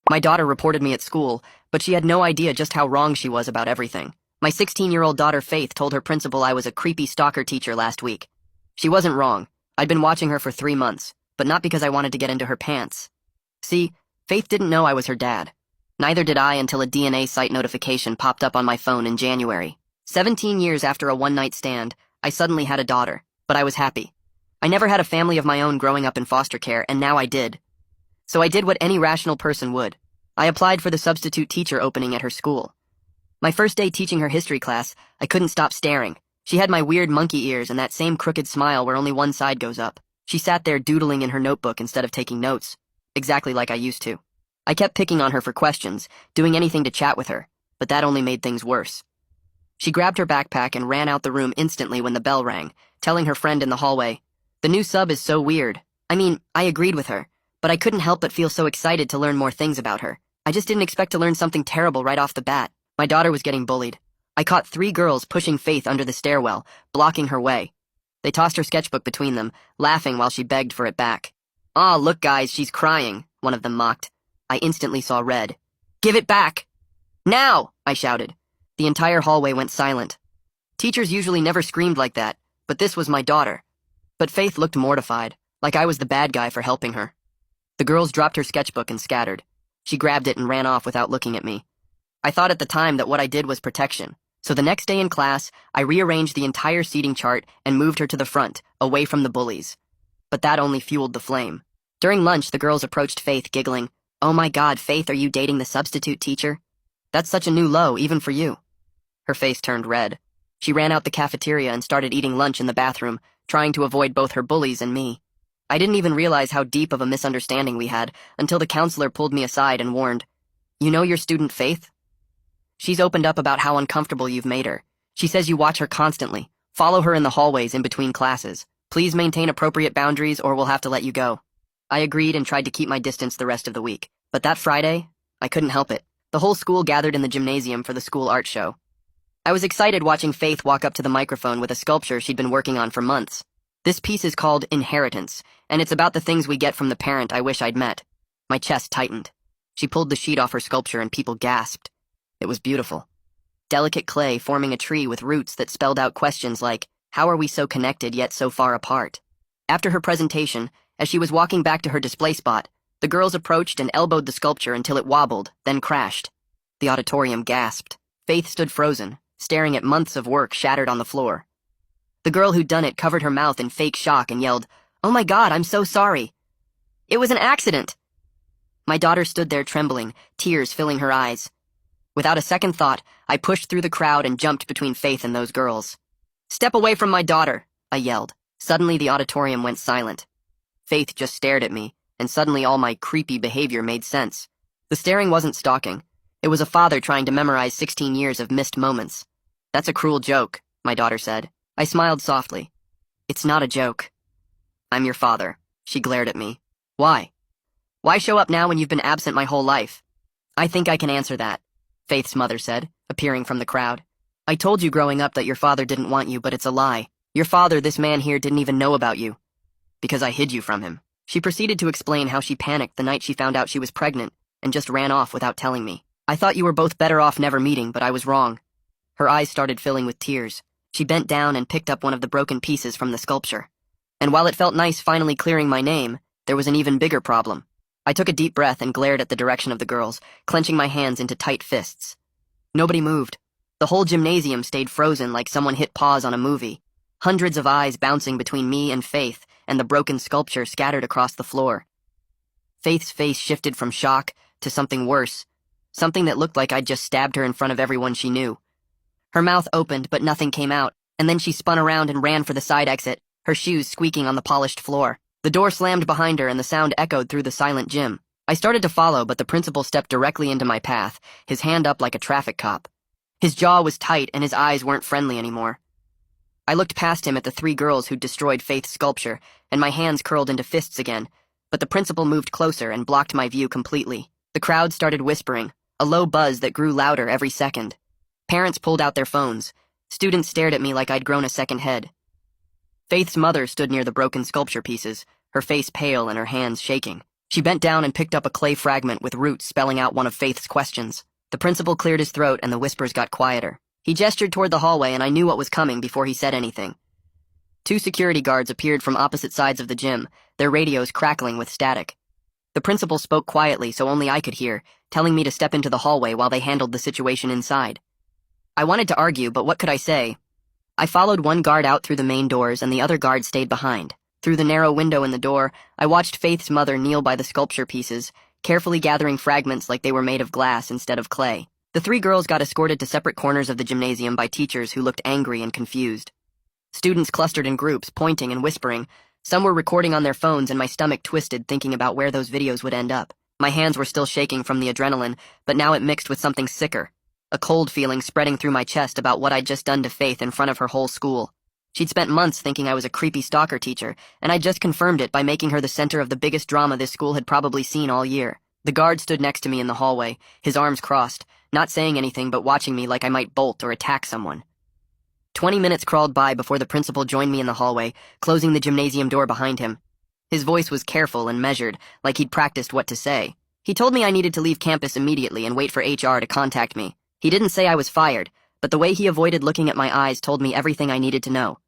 My daughter reported me at school, but she had no idea just how wrong she was about everything. My 16-year-old daughter Faith told her principal I was a creepy stalker teacher last week. She wasn't wrong. I'd been watching her for 3 months, but not because I wanted to get into her pants. See, Faith didn't know I was her dad. Neither did I until a DNA site notification popped up on my phone in January. 17 years after a one-night stand, I suddenly had a daughter, but I was happy. I never had a family of my own growing up in foster care, and now I did. So I did what any rational person would. I applied for the substitute teacher opening at her school. My first day teaching her history class, I couldn't stop staring. She had my weird monkey ears and that same crooked smile where only one side goes up. She sat there doodling in her notebook instead of taking notes, exactly like I used to. I kept picking on her for questions, doing anything to chat with her, but that only made things worse. She grabbed her backpack and ran out the room instantly when the bell rang, telling her friend in the hallway, "The new sub is so weird." I agreed with her, but I couldn't help but feel so excited to learn more things about her. I just didn't expect to learn something terrible right off the bat. My daughter was getting bullied. I caught 3 girls pushing Faith under the stairwell, blocking her way. They tossed her sketchbook between them, laughing while she begged for it back. "Aw, look guys, she's crying," one of them mocked. I instantly saw red. "Give it back! Now!" I shouted. The entire hallway went silent. Teachers usually never screamed like that, but this was my daughter. But Faith looked mortified, like I was the bad guy for helping her. The girls dropped her sketchbook and scattered. She grabbed it and ran off without looking at me. I thought at the time that what I did was protection, so the next day in class, I rearranged the entire seating chart and moved her to the front, away from the bullies. But that only fueled the flame. During lunch, the girls approached Faith, giggling, "Oh my God, Faith, are you dating the substitute teacher? That's such a new low, even for you." Her face turned red. She ran out the cafeteria and started eating lunch in the bathroom, trying to avoid both her bullies and me. I didn't even realize how deep of a misunderstanding we had until the counselor pulled me aside and warned, "You know your student Faith? She's opened up about how uncomfortable you've made her. She says you watch her constantly. Follow her in the hallways in between classes. Please maintain appropriate boundaries or we'll have to let you go." I agreed and tried to keep my distance the rest of the week. But that Friday, I couldn't help it. The whole school gathered in the gymnasium for the school art show. I was excited watching Faith walk up to the microphone with a sculpture she'd been working on for months. This piece is called Inheritance, and it's about the things we get from the parent I wish I'd met. My chest tightened. She pulled the sheet off her sculpture and people gasped. It was beautiful. Delicate clay forming a tree with roots that spelled out questions like, how are we so connected yet so far apart? After her presentation, as she was walking back to her display spot, the girls approached and elbowed the sculpture until it wobbled, then crashed. The auditorium gasped. Faith stood frozen, staring at months of work shattered on the floor. The girl who'd done it covered her mouth in fake shock and yelled, "Oh my God, I'm so sorry. It was an accident." My daughter stood there trembling, tears filling her eyes. Without a second thought, I pushed through the crowd and jumped between Faith and those girls. "Step away from my daughter," I yelled. Suddenly the auditorium went silent. Faith just stared at me, and suddenly all my creepy behavior made sense. The staring wasn't stalking. It was a father trying to memorize 16 years of missed moments. "That's a cruel joke," my daughter said. I smiled softly. "It's not a joke. I'm your father." She glared at me. "Why? Why show up now when you've been absent my whole life?" "I think I can answer that," Faith's mother said, appearing from the crowd. "I told you growing up that your father didn't want you, but it's a lie. Your father, this man here, didn't even know about you. Because I hid you from him." She proceeded to explain how she panicked the night she found out she was pregnant and just ran off without telling me. "I thought you were both better off never meeting, but I was wrong." Her eyes started filling with tears. She bent down and picked up one of the broken pieces from the sculpture. And while it felt nice finally clearing my name, there was an even bigger problem. I took a deep breath and glared at the direction of the girls, clenching my hands into tight fists. Nobody moved. The whole gymnasium stayed frozen like someone hit pause on a movie. Hundreds of eyes bouncing between me and Faith, and the broken sculpture scattered across the floor. Faith's face shifted from shock to something worse, something that looked like I'd just stabbed her in front of everyone she knew. Her mouth opened, but nothing came out, and then she spun around and ran for the side exit, her shoes squeaking on the polished floor. The door slammed behind her and the sound echoed through the silent gym. I started to follow, but the principal stepped directly into my path, his hand up like a traffic cop. His jaw was tight and his eyes weren't friendly anymore. I looked past him at the 3 girls who'd destroyed Faith's sculpture, and my hands curled into fists again, but the principal moved closer and blocked my view completely. The crowd started whispering, a low buzz that grew louder every second. Parents pulled out their phones. Students stared at me like I'd grown a second head. Faith's mother stood near the broken sculpture pieces, her face pale and her hands shaking. She bent down and picked up a clay fragment with roots spelling out one of Faith's questions. The principal cleared his throat and the whispers got quieter. He gestured toward the hallway and I knew what was coming before he said anything. Two security guards appeared from opposite sides of the gym, their radios crackling with static. The principal spoke quietly so only I could hear, telling me to step into the hallway while they handled the situation inside. I wanted to argue, but what could I say? I followed one guard out through the main doors and the other guard stayed behind. Through the narrow window in the door, I watched Faith's mother kneel by the sculpture pieces, carefully gathering fragments like they were made of glass instead of clay. The three girls got escorted to separate corners of the gymnasium by teachers who looked angry and confused. Students clustered in groups, pointing and whispering. Some were recording on their phones and my stomach twisted thinking about where those videos would end up. My hands were still shaking from the adrenaline, but now it mixed with something sicker. A cold feeling spreading through my chest about what I'd just done to Faith in front of her whole school. She'd spent months thinking I was a creepy stalker teacher, and I just confirmed it by making her the center of the biggest drama this school had probably seen all year. The guard stood next to me in the hallway, his arms crossed, not saying anything but watching me like I might bolt or attack someone. 20 minutes crawled by before the principal joined me in the hallway, closing the gymnasium door behind him. His voice was careful and measured, like he'd practiced what to say. He told me I needed to leave campus immediately and wait for HR to contact me. He didn't say I was fired, but the way he avoided looking at my eyes told me everything I needed to know.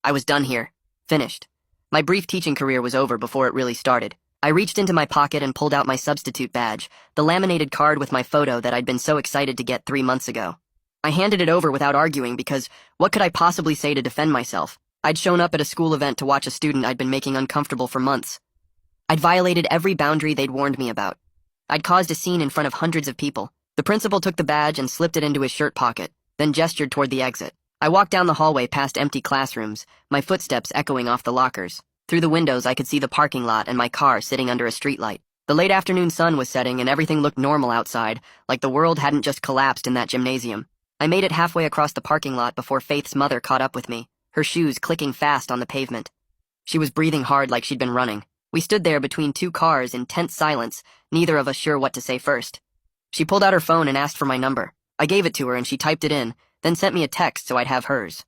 I was done here. Finished. My brief teaching career was over before it really started. I reached into my pocket and pulled out my substitute badge, the laminated card with my photo that I'd been so excited to get 3 months ago. I handed it over without arguing because what could I possibly say to defend myself? I'd shown up at a school event to watch a student I'd been making uncomfortable for months. I'd violated every boundary they'd warned me about. I'd caused a scene in front of hundreds of people. The principal took the badge and slipped it into his shirt pocket, then gestured toward the exit. I walked down the hallway past empty classrooms, my footsteps echoing off the lockers. Through the windows, I could see the parking lot and my car sitting under a streetlight. The late afternoon sun was setting and everything looked normal outside, like the world hadn't just collapsed in that gymnasium. I made it halfway across the parking lot before Faith's mother caught up with me, her shoes clicking fast on the pavement. She was breathing hard like she'd been running. We stood there between two cars in tense silence, neither of us sure what to say first. She pulled out her phone and asked for my number. I gave it to her and she typed it in, then sent me a text so I'd have hers.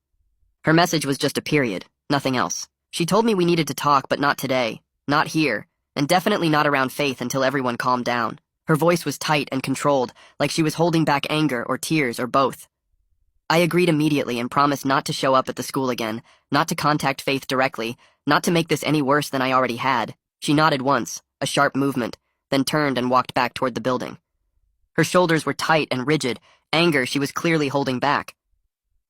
Her message was just a period, nothing else. She told me we needed to talk, but not today, not here, and definitely not around Faith until everyone calmed down. Her voice was tight and controlled, like she was holding back anger or tears or both. I agreed immediately and promised not to show up at the school again, not to contact Faith directly, not to make this any worse than I already had. She nodded once, a sharp movement, then turned and walked back toward the building. Her shoulders were tight and rigid, anger she was clearly holding back.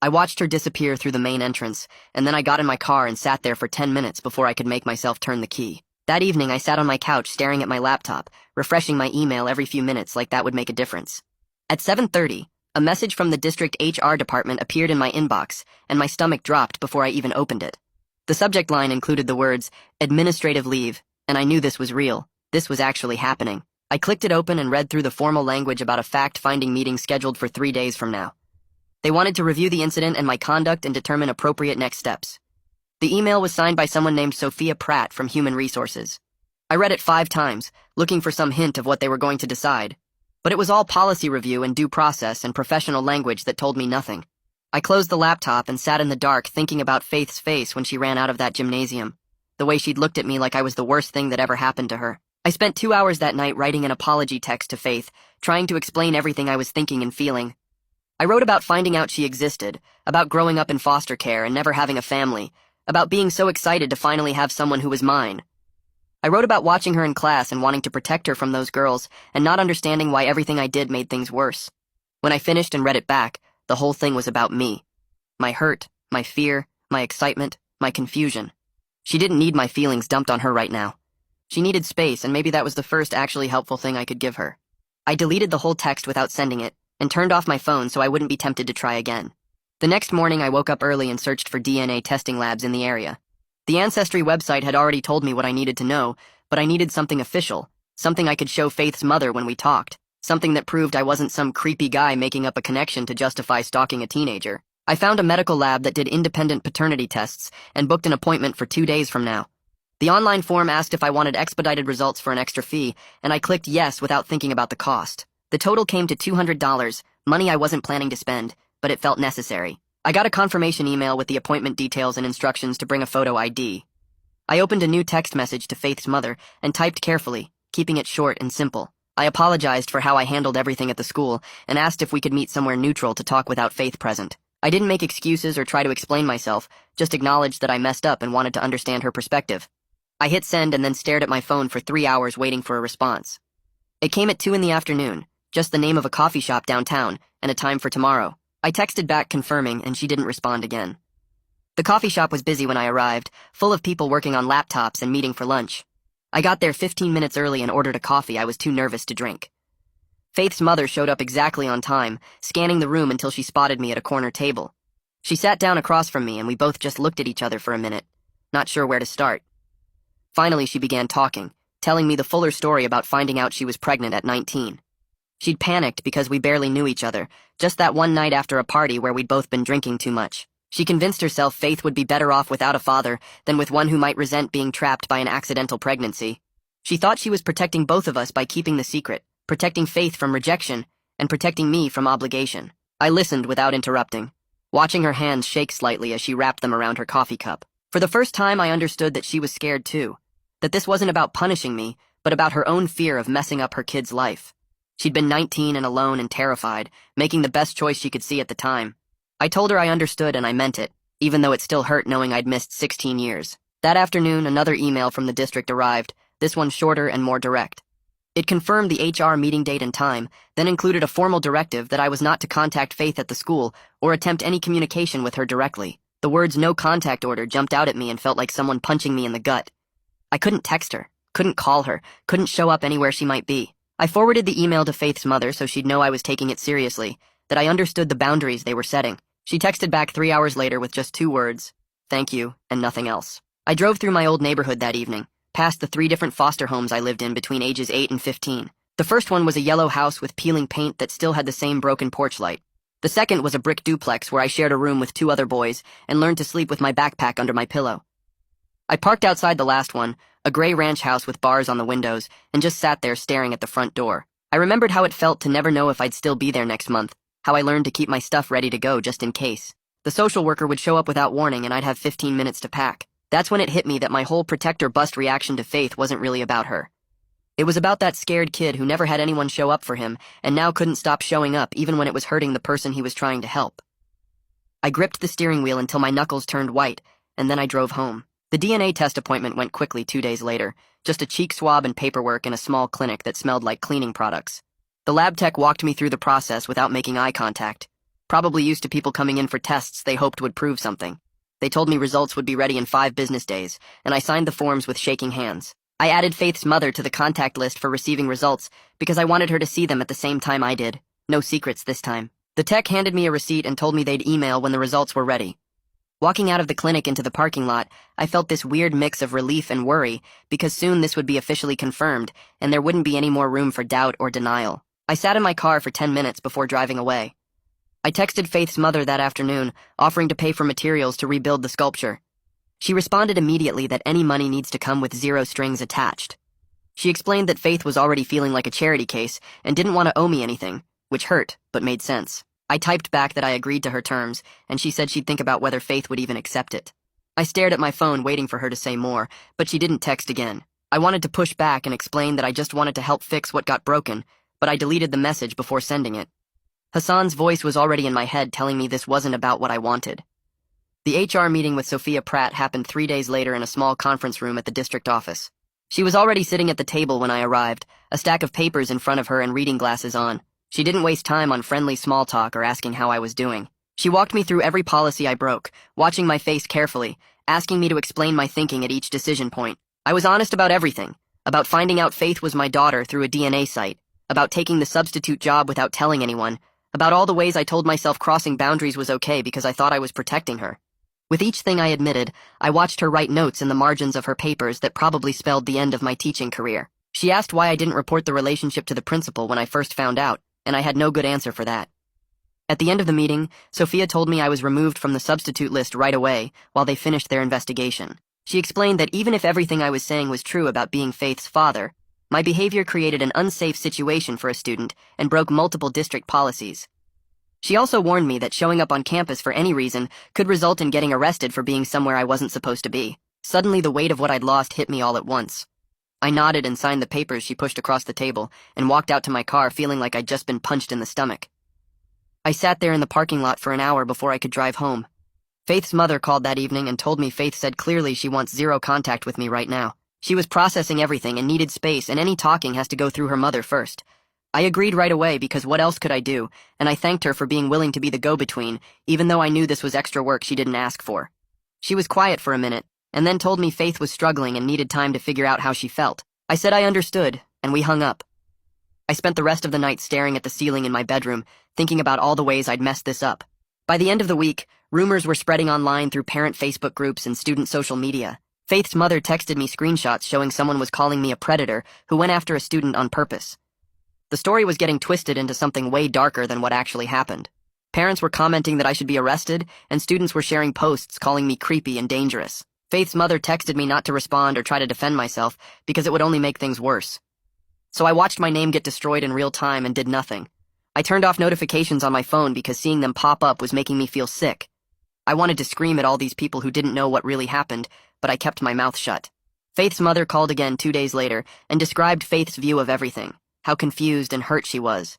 I watched her disappear through the main entrance, and then I got in my car and sat there for 10 minutes before I could make myself turn the key. That evening, I sat on my couch staring at my laptop, refreshing my email every few minutes like that would make a difference. At 7:30, a message from the district HR department appeared in my inbox, and my stomach dropped before I even opened it. The subject line included the words, "Administrative leave," and I knew this was real. This was actually happening. I clicked it open and read through the formal language about a fact-finding meeting scheduled for 3 days from now. They wanted to review the incident and my conduct and determine appropriate next steps. The email was signed by someone named Sophia Pratt from Human Resources. I read it 5 times, looking for some hint of what they were going to decide. But it was all policy review and due process and professional language that told me nothing. I closed the laptop and sat in the dark thinking about Faith's face when she ran out of that gymnasium. The way she'd looked at me like I was the worst thing that ever happened to her. I spent 2 hours that night writing an apology text to Faith, trying to explain everything I was thinking and feeling. I wrote about finding out she existed, about growing up in foster care and never having a family, about being so excited to finally have someone who was mine. I wrote about watching her in class and wanting to protect her from those girls and not understanding why everything I did made things worse. When I finished and read it back, the whole thing was about me. My hurt, my fear, my excitement, my confusion. She didn't need my feelings dumped on her right now. She needed space, and maybe that was the first actually helpful thing I could give her. I deleted the whole text without sending it, and turned off my phone so I wouldn't be tempted to try again. The next morning, I woke up early and searched for DNA testing labs in the area. The Ancestry website had already told me what I needed to know, but I needed something official, something I could show Faith's mother when we talked, something that proved I wasn't some creepy guy making up a connection to justify stalking a teenager. I found a medical lab that did independent paternity tests and booked an appointment for 2 days from now. The online form asked if I wanted expedited results for an extra fee, and I clicked yes without thinking about the cost. The total came to $200, money I wasn't planning to spend, but it felt necessary. I got a confirmation email with the appointment details and instructions to bring a photo ID. I opened a new text message to Faith's mother and typed carefully, keeping it short and simple. I apologized for how I handled everything at the school and asked if we could meet somewhere neutral to talk without Faith present. I didn't make excuses or try to explain myself, just acknowledged that I messed up and wanted to understand her perspective. I hit send and then stared at my phone for 3 hours waiting for a response. It came at 2 in the afternoon, just the name of a coffee shop downtown and a time for tomorrow. I texted back confirming and she didn't respond again. The coffee shop was busy when I arrived, full of people working on laptops and meeting for lunch. I got there 15 minutes early and ordered a coffee I was too nervous to drink. Faith's mother showed up exactly on time, scanning the room until she spotted me at a corner table. She sat down across from me and we both just looked at each other for a minute, not sure where to start. Finally, she began talking, telling me the fuller story about finding out she was pregnant at 19. She'd panicked because we barely knew each other, just that one night after a party where we'd both been drinking too much. She convinced herself Faith would be better off without a father than with one who might resent being trapped by an accidental pregnancy. She thought she was protecting both of us by keeping the secret, protecting Faith from rejection, and protecting me from obligation. I listened without interrupting, watching her hands shake slightly as she wrapped them around her coffee cup. For the first time, I understood that she was scared too, that this wasn't about punishing me, but about her own fear of messing up her kid's life. She'd been 19 and alone and terrified, making the best choice she could see at the time. I told her I understood and I meant it, even though it still hurt knowing I'd missed 16 years. That afternoon, another email from the district arrived, this one shorter and more direct. It confirmed the HR meeting date and time, then included a formal directive that I was not to contact Faith at the school or attempt any communication with her directly. The words "no contact order" jumped out at me and felt like someone punching me in the gut. I couldn't text her, couldn't call her, couldn't show up anywhere she might be. I forwarded the email to Faith's mother so she'd know I was taking it seriously, that I understood the boundaries they were setting. She texted back 3 hours later with just 2 words, "Thank you," and nothing else. I drove through my old neighborhood that evening, past the 3 different foster homes I lived in between ages 8 and 15. The first one was a yellow house with peeling paint that still had the same broken porch light. The second was a brick duplex where I shared a room with 2 other boys and learned to sleep with my backpack under my pillow. I parked outside the last one, a gray ranch house with bars on the windows, and just sat there staring at the front door. I remembered how it felt to never know if I'd still be there next month, how I learned to keep my stuff ready to go just in case. The social worker would show up without warning and I'd have 15 minutes to pack. That's when it hit me that my whole protect or bust reaction to Faith wasn't really about her. It was about that scared kid who never had anyone show up for him and now couldn't stop showing up even when it was hurting the person he was trying to help. I gripped the steering wheel until my knuckles turned white, and then I drove home. The DNA test appointment went quickly 2 days later, just a cheek swab and paperwork in a small clinic that smelled like cleaning products. The lab tech walked me through the process without making eye contact, probably used to people coming in for tests they hoped would prove something. They told me results would be ready in 5 business days, and I signed the forms with shaking hands. I added Faith's mother to the contact list for receiving results because I wanted her to see them at the same time I did. No secrets this time. The tech handed me a receipt and told me they'd email when the results were ready. Walking out of the clinic into the parking lot, I felt this weird mix of relief and worry because soon this would be officially confirmed and there wouldn't be any more room for doubt or denial. I sat in my car for 10 minutes before driving away. I texted Faith's mother that afternoon, offering to pay for materials to rebuild the sculpture. She responded immediately that any money needs to come with 0 strings attached. She explained that Faith was already feeling like a charity case and didn't want to owe me anything, which hurt, but made sense. I typed back that I agreed to her terms, and she said she'd think about whether Faith would even accept it. I stared at my phone waiting for her to say more, but she didn't text again. I wanted to push back and explain that I just wanted to help fix what got broken, but I deleted the message before sending it. Hassan's voice was already in my head telling me this wasn't about what I wanted. The HR meeting with Sophia Pratt happened 3 days later in a small conference room at the district office. She was already sitting at the table when I arrived, a stack of papers in front of her and reading glasses on. She didn't waste time on friendly small talk or asking how I was doing. She walked me through every policy I broke, watching my face carefully, asking me to explain my thinking at each decision point. I was honest about everything, about finding out Faith was my daughter through a DNA site, about taking the substitute job without telling anyone, about all the ways I told myself crossing boundaries was okay because I thought I was protecting her. With each thing I admitted, I watched her write notes in the margins of her papers that probably spelled the end of my teaching career. She asked why I didn't report the relationship to the principal when I first found out, and I had no good answer for that. At the end of the meeting, Sophia told me I was removed from the substitute list right away while they finished their investigation. She explained that even if everything I was saying was true about being Faith's father, my behavior created an unsafe situation for a student and broke multiple district policies. She also warned me that showing up on campus for any reason could result in getting arrested for being somewhere I wasn't supposed to be. Suddenly, the weight of what I'd lost hit me all at once. I nodded and signed the papers she pushed across the table and walked out to my car feeling like I'd just been punched in the stomach. I sat there in the parking lot for an hour before I could drive home. Faith's mother called that evening and told me Faith said clearly she wants zero contact with me right now. She was processing everything and needed space, and any talking has to go through her mother first. I agreed right away because what else could I do, and I thanked her for being willing to be the go-between, even though I knew this was extra work she didn't ask for. She was quiet for a minute, and then told me Faith was struggling and needed time to figure out how she felt. I said I understood, and we hung up. I spent the rest of the night staring at the ceiling in my bedroom, thinking about all the ways I'd messed this up. By the end of the week, rumors were spreading online through parent Facebook groups and student social media. Faith's mother texted me screenshots showing someone was calling me a predator who went after a student on purpose. The story was getting twisted into something way darker than what actually happened. Parents were commenting that I should be arrested, and students were sharing posts calling me creepy and dangerous. Faith's mother texted me not to respond or try to defend myself because it would only make things worse. So I watched my name get destroyed in real time and did nothing. I turned off notifications on my phone because seeing them pop up was making me feel sick. I wanted to scream at all these people who didn't know what really happened, but I kept my mouth shut. Faith's mother called again 2 days later and described Faith's view of everything, how confused and hurt she was.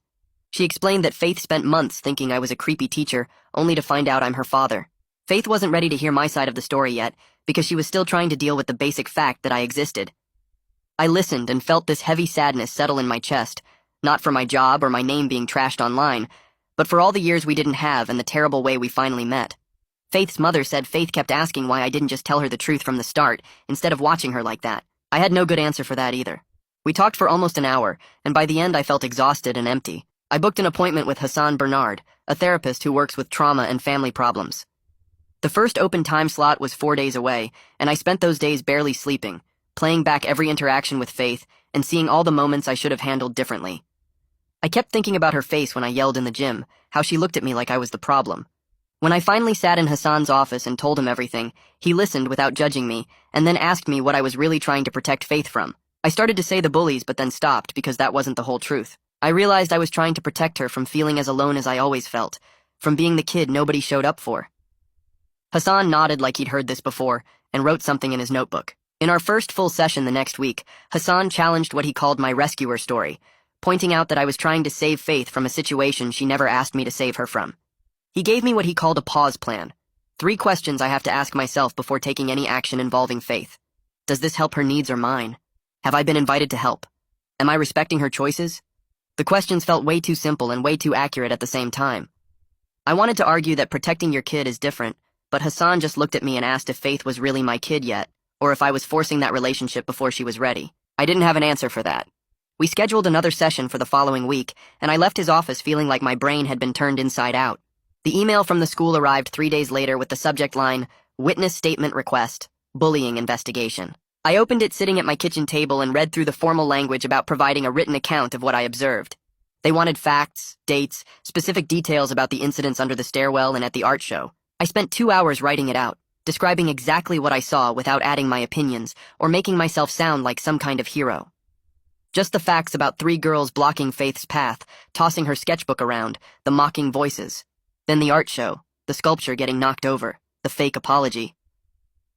She explained that Faith spent months thinking I was a creepy teacher, only to find out I'm her father. Faith wasn't ready to hear my side of the story yet, because she was still trying to deal with the basic fact that I existed. I listened and felt this heavy sadness settle in my chest, not for my job or my name being trashed online, but for all the years we didn't have and the terrible way we finally met. Faith's mother said Faith kept asking why I didn't just tell her the truth from the start, instead of watching her like that. I had no good answer for that either. We talked for almost an hour, and by the end I felt exhausted and empty. I booked an appointment with Hassan Bernard, a therapist who works with trauma and family problems. The first open time slot was 4 days away, and I spent those days barely sleeping, playing back every interaction with Faith and seeing all the moments I should have handled differently. I kept thinking about her face when I yelled in the gym, how she looked at me like I was the problem. When I finally sat in Hassan's office and told him everything, he listened without judging me, and then asked me what I was really trying to protect Faith from. I started to say the bullies, but then stopped because that wasn't the whole truth. I realized I was trying to protect her from feeling as alone as I always felt, from being the kid nobody showed up for. Hassan nodded like he'd heard this before, and wrote something in his notebook. In our first full session the next week, Hassan challenged what he called my rescuer story, pointing out that I was trying to save Faith from a situation she never asked me to save her from. He gave me what he called a pause plan. 3 questions I have to ask myself before taking any action involving Faith. Does this help her needs or mine? Have I been invited to help? Am I respecting her choices? The questions felt way too simple and way too accurate at the same time. I wanted to argue that protecting your kid is different, but Hassan just looked at me and asked if Faith was really my kid yet, or if I was forcing that relationship before she was ready. I didn't have an answer for that. We scheduled another session for the following week, and I left his office feeling like my brain had been turned inside out. The email from the school arrived 3 days later with the subject line, "Witness Statement Request, Bullying Investigation." I opened it sitting at my kitchen table and read through the formal language about providing a written account of what I observed. They wanted facts, dates, specific details about the incidents under the stairwell and at the art show. I spent 2 hours writing it out, describing exactly what I saw without adding my opinions or making myself sound like some kind of hero. Just the facts about 3 girls blocking Faith's path, tossing her sketchbook around, the mocking voices. Then the art show, the sculpture getting knocked over, the fake apology.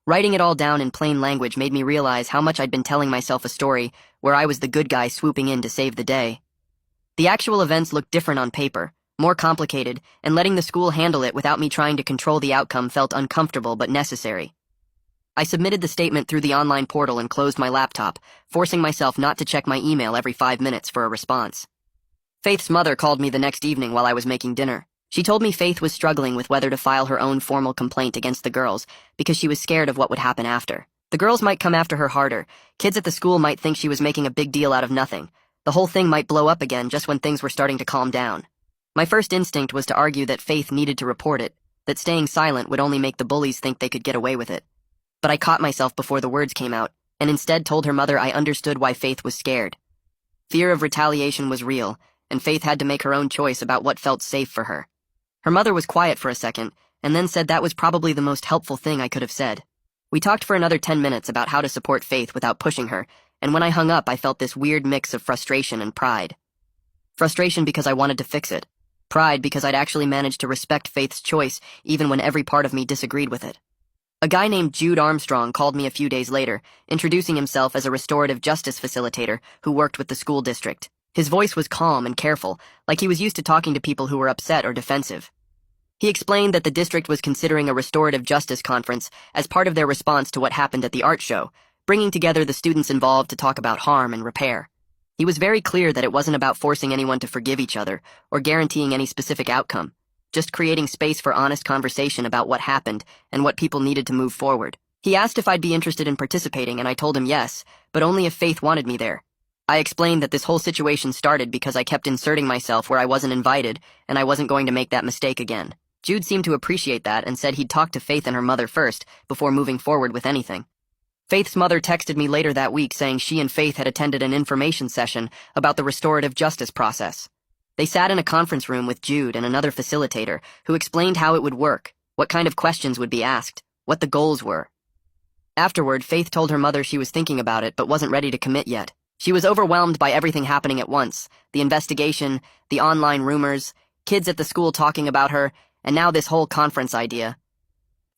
Writing it all down in plain language made me realize how much I'd been telling myself a story where I was the good guy swooping in to save the day. The actual events looked different on paper, more complicated, and letting the school handle it without me trying to control the outcome felt uncomfortable but necessary. I submitted the statement through the online portal and closed my laptop, forcing myself not to check my email every 5 minutes for a response. Faith's mother called me the next evening while I was making dinner. She told me Faith was struggling with whether to file her own formal complaint against the girls because she was scared of what would happen after. The girls might come after her harder. Kids at the school might think she was making a big deal out of nothing. The whole thing might blow up again just when things were starting to calm down. My first instinct was to argue that Faith needed to report it, that staying silent would only make the bullies think they could get away with it. But I caught myself before the words came out, and instead told her mother I understood why Faith was scared. Fear of retaliation was real, and Faith had to make her own choice about what felt safe for her. Her mother was quiet for a second, and then said that was probably the most helpful thing I could have said. We talked for another 10 minutes about how to support Faith without pushing her, and when I hung up I felt this weird mix of frustration and pride. Frustration because I wanted to fix it. Pride because I'd actually managed to respect Faith's choice even when every part of me disagreed with it. A guy named Jude Armstrong called me a few days later, introducing himself as a restorative justice facilitator who worked with the school district. His voice was calm and careful, like he was used to talking to people who were upset or defensive. He explained that the district was considering a restorative justice conference as part of their response to what happened at the art show, bringing together the students involved to talk about harm and repair. He was very clear that it wasn't about forcing anyone to forgive each other or guaranteeing any specific outcome, just creating space for honest conversation about what happened and what people needed to move forward. He asked if I'd be interested in participating, and I told him yes, but only if Faith wanted me there. I explained that this whole situation started because I kept inserting myself where I wasn't invited, and I wasn't going to make that mistake again. Jude seemed to appreciate that and said he'd talk to Faith and her mother first before moving forward with anything. Faith's mother texted me later that week saying she and Faith had attended an information session about the restorative justice process. They sat in a conference room with Jude and another facilitator who explained how it would work, what kind of questions would be asked, what the goals were. Afterward, Faith told her mother she was thinking about it but wasn't ready to commit yet. She was overwhelmed by everything happening at once, the investigation, the online rumors, kids at the school talking about her, and now this whole conference idea.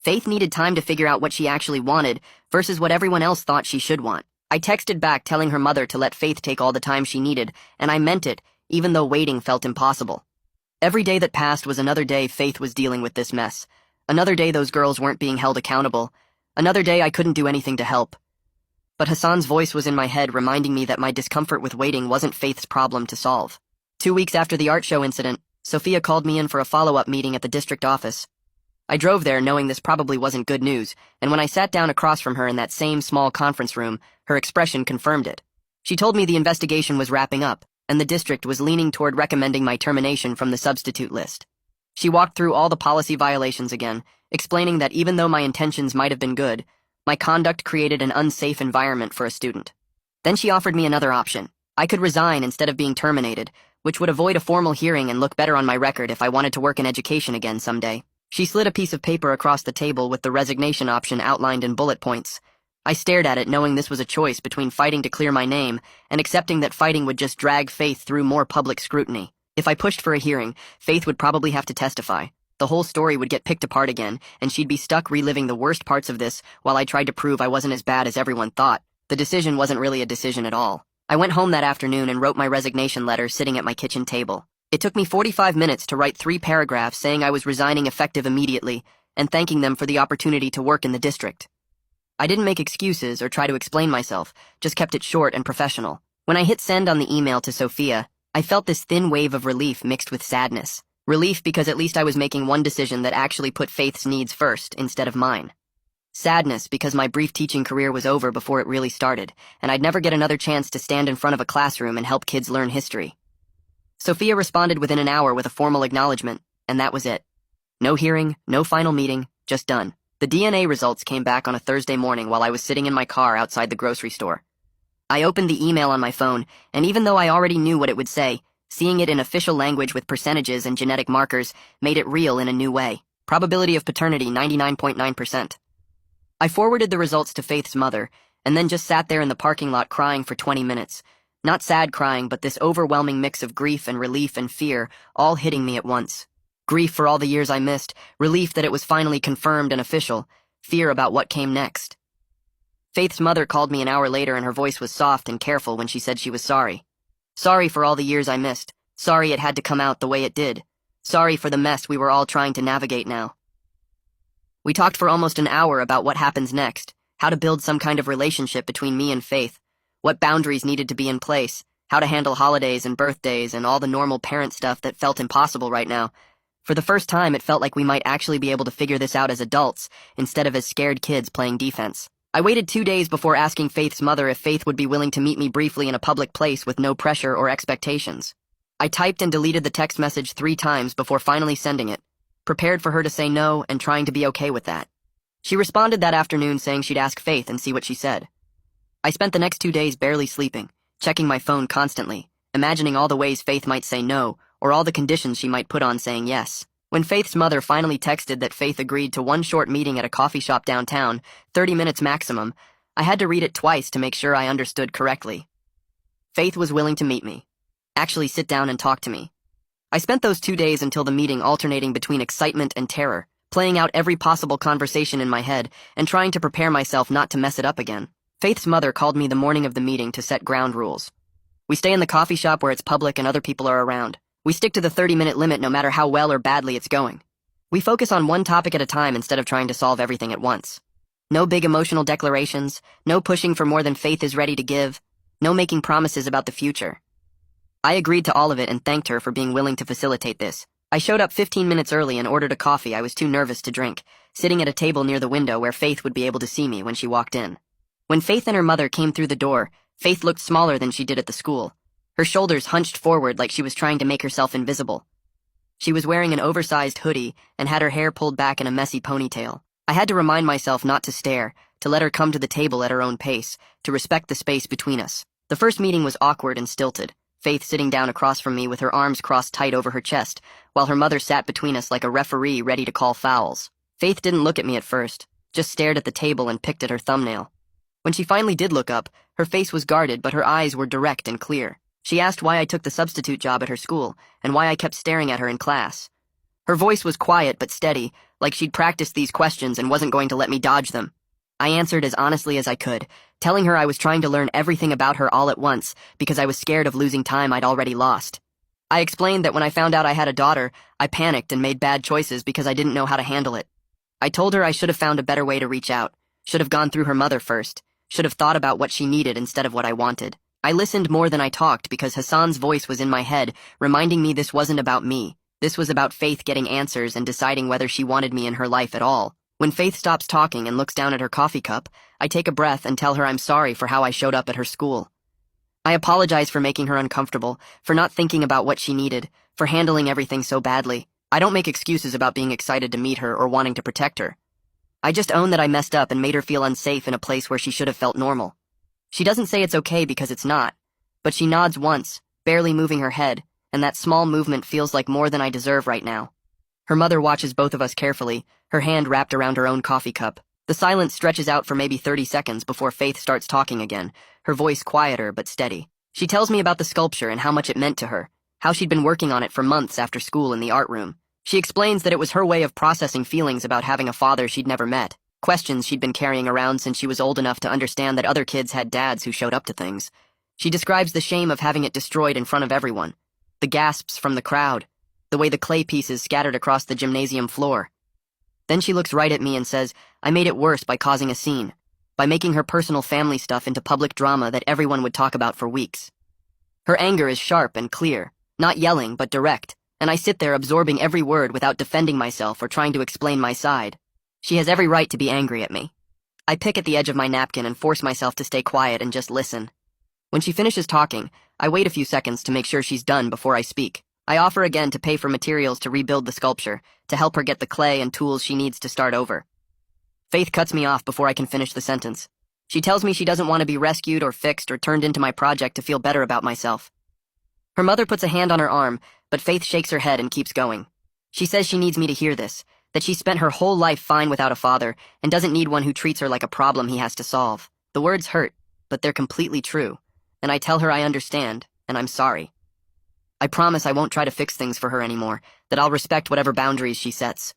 Faith needed time to figure out what she actually wanted versus what everyone else thought she should want. I texted back telling her mother to let Faith take all the time she needed, and I meant it, even though waiting felt impossible. Every day that passed was another day Faith was dealing with this mess. Another day those girls weren't being held accountable. Another day I couldn't do anything to help. But Hassan's voice was in my head reminding me that my discomfort with waiting wasn't Faith's problem to solve. 2 weeks after the art show incident, Sophia called me in for a follow-up meeting at the district office. I drove there knowing this probably wasn't good news, and when I sat down across from her in that same small conference room, her expression confirmed it. She told me the investigation was wrapping up, and the district was leaning toward recommending my termination from the substitute list. She walked through all the policy violations again, explaining that even though my intentions might have been good, my conduct created an unsafe environment for a student. Then she offered me another option. I could resign instead of being terminated, which would avoid a formal hearing and look better on my record if I wanted to work in education again someday. She slid a piece of paper across the table with the resignation option outlined in bullet points. I stared at it knowing this was a choice between fighting to clear my name and accepting that fighting would just drag Faith through more public scrutiny. If I pushed for a hearing, Faith would probably have to testify. The whole story would get picked apart again, and she'd be stuck reliving the worst parts of this while I tried to prove I wasn't as bad as everyone thought. The decision wasn't really a decision at all. I went home that afternoon and wrote my resignation letter sitting at my kitchen table. It took me 45 minutes to write 3 paragraphs saying I was resigning effective immediately and thanking them for the opportunity to work in the district. I didn't make excuses or try to explain myself, just kept it short and professional. When I hit send on the email to Sophia, I felt this thin wave of relief mixed with sadness. Relief because at least I was making one decision that actually put Faith's needs first instead of mine. Sadness because my brief teaching career was over before it really started, and I'd never get another chance to stand in front of a classroom and help kids learn history. Sophia responded within an hour with a formal acknowledgement, and that was it. No hearing, no final meeting, just done. The DNA results came back on a Thursday morning while I was sitting in my car outside the grocery store. I opened the email on my phone, and even though I already knew what it would say, seeing it in official language with percentages and genetic markers made it real in a new way. Probability of paternity 99.9%. I forwarded the results to Faith's mother, and then just sat there in the parking lot crying for 20 minutes. Not sad crying, but this overwhelming mix of grief and relief and fear, all hitting me at once. Grief for all the years I missed, relief that it was finally confirmed and official, fear about what came next. Faith's mother called me an hour later and her voice was soft and careful when she said she was sorry. Sorry for all the years I missed. Sorry it had to come out the way it did. Sorry for the mess we were all trying to navigate now. We talked for almost an hour about what happens next, how to build some kind of relationship between me and Faith, what boundaries needed to be in place, how to handle holidays and birthdays and all the normal parent stuff that felt impossible right now. For the first time, it felt like we might actually be able to figure this out as adults instead of as scared kids playing defense. I waited 2 days before asking Faith's mother if Faith would be willing to meet me briefly in a public place with no pressure or expectations. I typed and deleted the text message 3 times before finally sending it, prepared for her to say no and trying to be okay with that. She responded that afternoon saying she'd ask Faith and see what she said. I spent the next 2 days barely sleeping, checking my phone constantly, imagining all the ways Faith might say no or all the conditions she might put on saying yes. When Faith's mother finally texted that Faith agreed to one short meeting at a coffee shop downtown, 30 minutes maximum, I had to read it twice to make sure I understood correctly. Faith was willing to meet me, actually sit down and talk to me. I spent those 2 days until the meeting alternating between excitement and terror, playing out every possible conversation in my head and trying to prepare myself not to mess it up again. Faith's mother called me the morning of the meeting to set ground rules. We stay in the coffee shop where it's public and other people are around. We stick to the 30-minute limit no matter how well or badly it's going. We focus on one topic at a time instead of trying to solve everything at once. No big emotional declarations, no pushing for more than Faith is ready to give, no making promises about the future. I agreed to all of it and thanked her for being willing to facilitate this. I showed up 15 minutes early and ordered a coffee I was too nervous to drink, sitting at a table near the window where Faith would be able to see me when she walked in. When Faith and her mother came through the door, Faith looked smaller than she did at the school. Her shoulders hunched forward like she was trying to make herself invisible. She was wearing an oversized hoodie and had her hair pulled back in a messy ponytail. I had to remind myself not to stare, to let her come to the table at her own pace, to respect the space between us. The first meeting was awkward and stilted, Faith sitting down across from me with her arms crossed tight over her chest, while her mother sat between us like a referee ready to call fouls. Faith didn't look at me at first, just stared at the table and picked at her thumbnail. When she finally did look up, her face was guarded but her eyes were direct and clear. She asked why I took the substitute job at her school, and why I kept staring at her in class. Her voice was quiet but steady, like she'd practiced these questions and wasn't going to let me dodge them. I answered as honestly as I could, telling her I was trying to learn everything about her all at once because I was scared of losing time I'd already lost. I explained that when I found out I had a daughter, I panicked and made bad choices because I didn't know how to handle it. I told her I should have found a better way to reach out, should have gone through her mother first, should have thought about what she needed instead of what I wanted. I listened more than I talked because Hassan's voice was in my head, reminding me this wasn't about me. This was about Faith getting answers and deciding whether she wanted me in her life at all. When Faith stops talking and looks down at her coffee cup, I take a breath and tell her I'm sorry for how I showed up at her school. I apologize for making her uncomfortable, for not thinking about what she needed, for handling everything so badly. I don't make excuses about being excited to meet her or wanting to protect her. I just own that I messed up and made her feel unsafe in a place where she should have felt normal. She doesn't say it's okay because it's not, but she nods once, barely moving her head, and that small movement feels like more than I deserve right now. Her mother watches both of us carefully, her hand wrapped around her own coffee cup. The silence stretches out for maybe 30 seconds before Faith starts talking again, her voice quieter but steady. She tells me about the sculpture and how much it meant to her, how she'd been working on it for months after school in the art room. She explains that it was her way of processing feelings about having a father she'd never met, questions she'd been carrying around since she was old enough to understand that other kids had dads who showed up to things. She describes the shame of having it destroyed in front of everyone, the gasps from the crowd, the way the clay pieces scattered across the gymnasium floor. Then she looks right at me and says, I made it worse by causing a scene, by making her personal family stuff into public drama that everyone would talk about for weeks. Her anger is sharp and clear, not yelling but direct, and I sit there absorbing every word without defending myself or trying to explain my side. She has every right to be angry at me. I pick at the edge of my napkin and force myself to stay quiet and just listen. When she finishes talking, I wait a few seconds to make sure she's done before I speak. I offer again to pay for materials to rebuild the sculpture, to help her get the clay and tools she needs to start over. Faith cuts me off before I can finish the sentence. She tells me she doesn't want to be rescued or fixed or turned into my project to feel better about myself. Her mother puts a hand on her arm, but Faith shakes her head and keeps going. She says she needs me to hear this, that she spent her whole life fine without a father and doesn't need one who treats her like a problem he has to solve. The words hurt, but they're completely true, and I tell her I understand, and I'm sorry. I promise I won't try to fix things for her anymore, that I'll respect whatever boundaries she sets.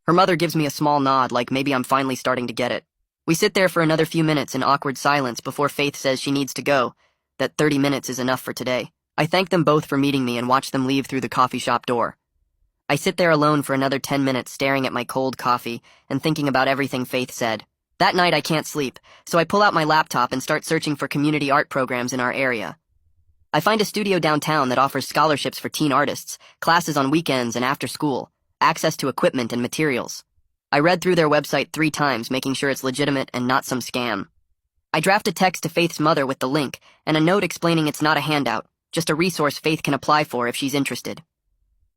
Her mother gives me a small nod like maybe I'm finally starting to get it. We sit there for another few minutes in awkward silence before Faith says she needs to go, that 30 minutes is enough for today. I thank them both for meeting me and watch them leave through the coffee shop door. I sit there alone for another 10 minutes staring at my cold coffee and thinking about everything Faith said. That night I can't sleep, so I pull out my laptop and start searching for community art programs in our area. I find a studio downtown that offers scholarships for teen artists, classes on weekends and after school, access to equipment and materials. I read through their website 3 times, making sure it's legitimate and not some scam. I draft a text to Faith's mother with the link and a note explaining it's not a handout, just a resource Faith can apply for if she's interested.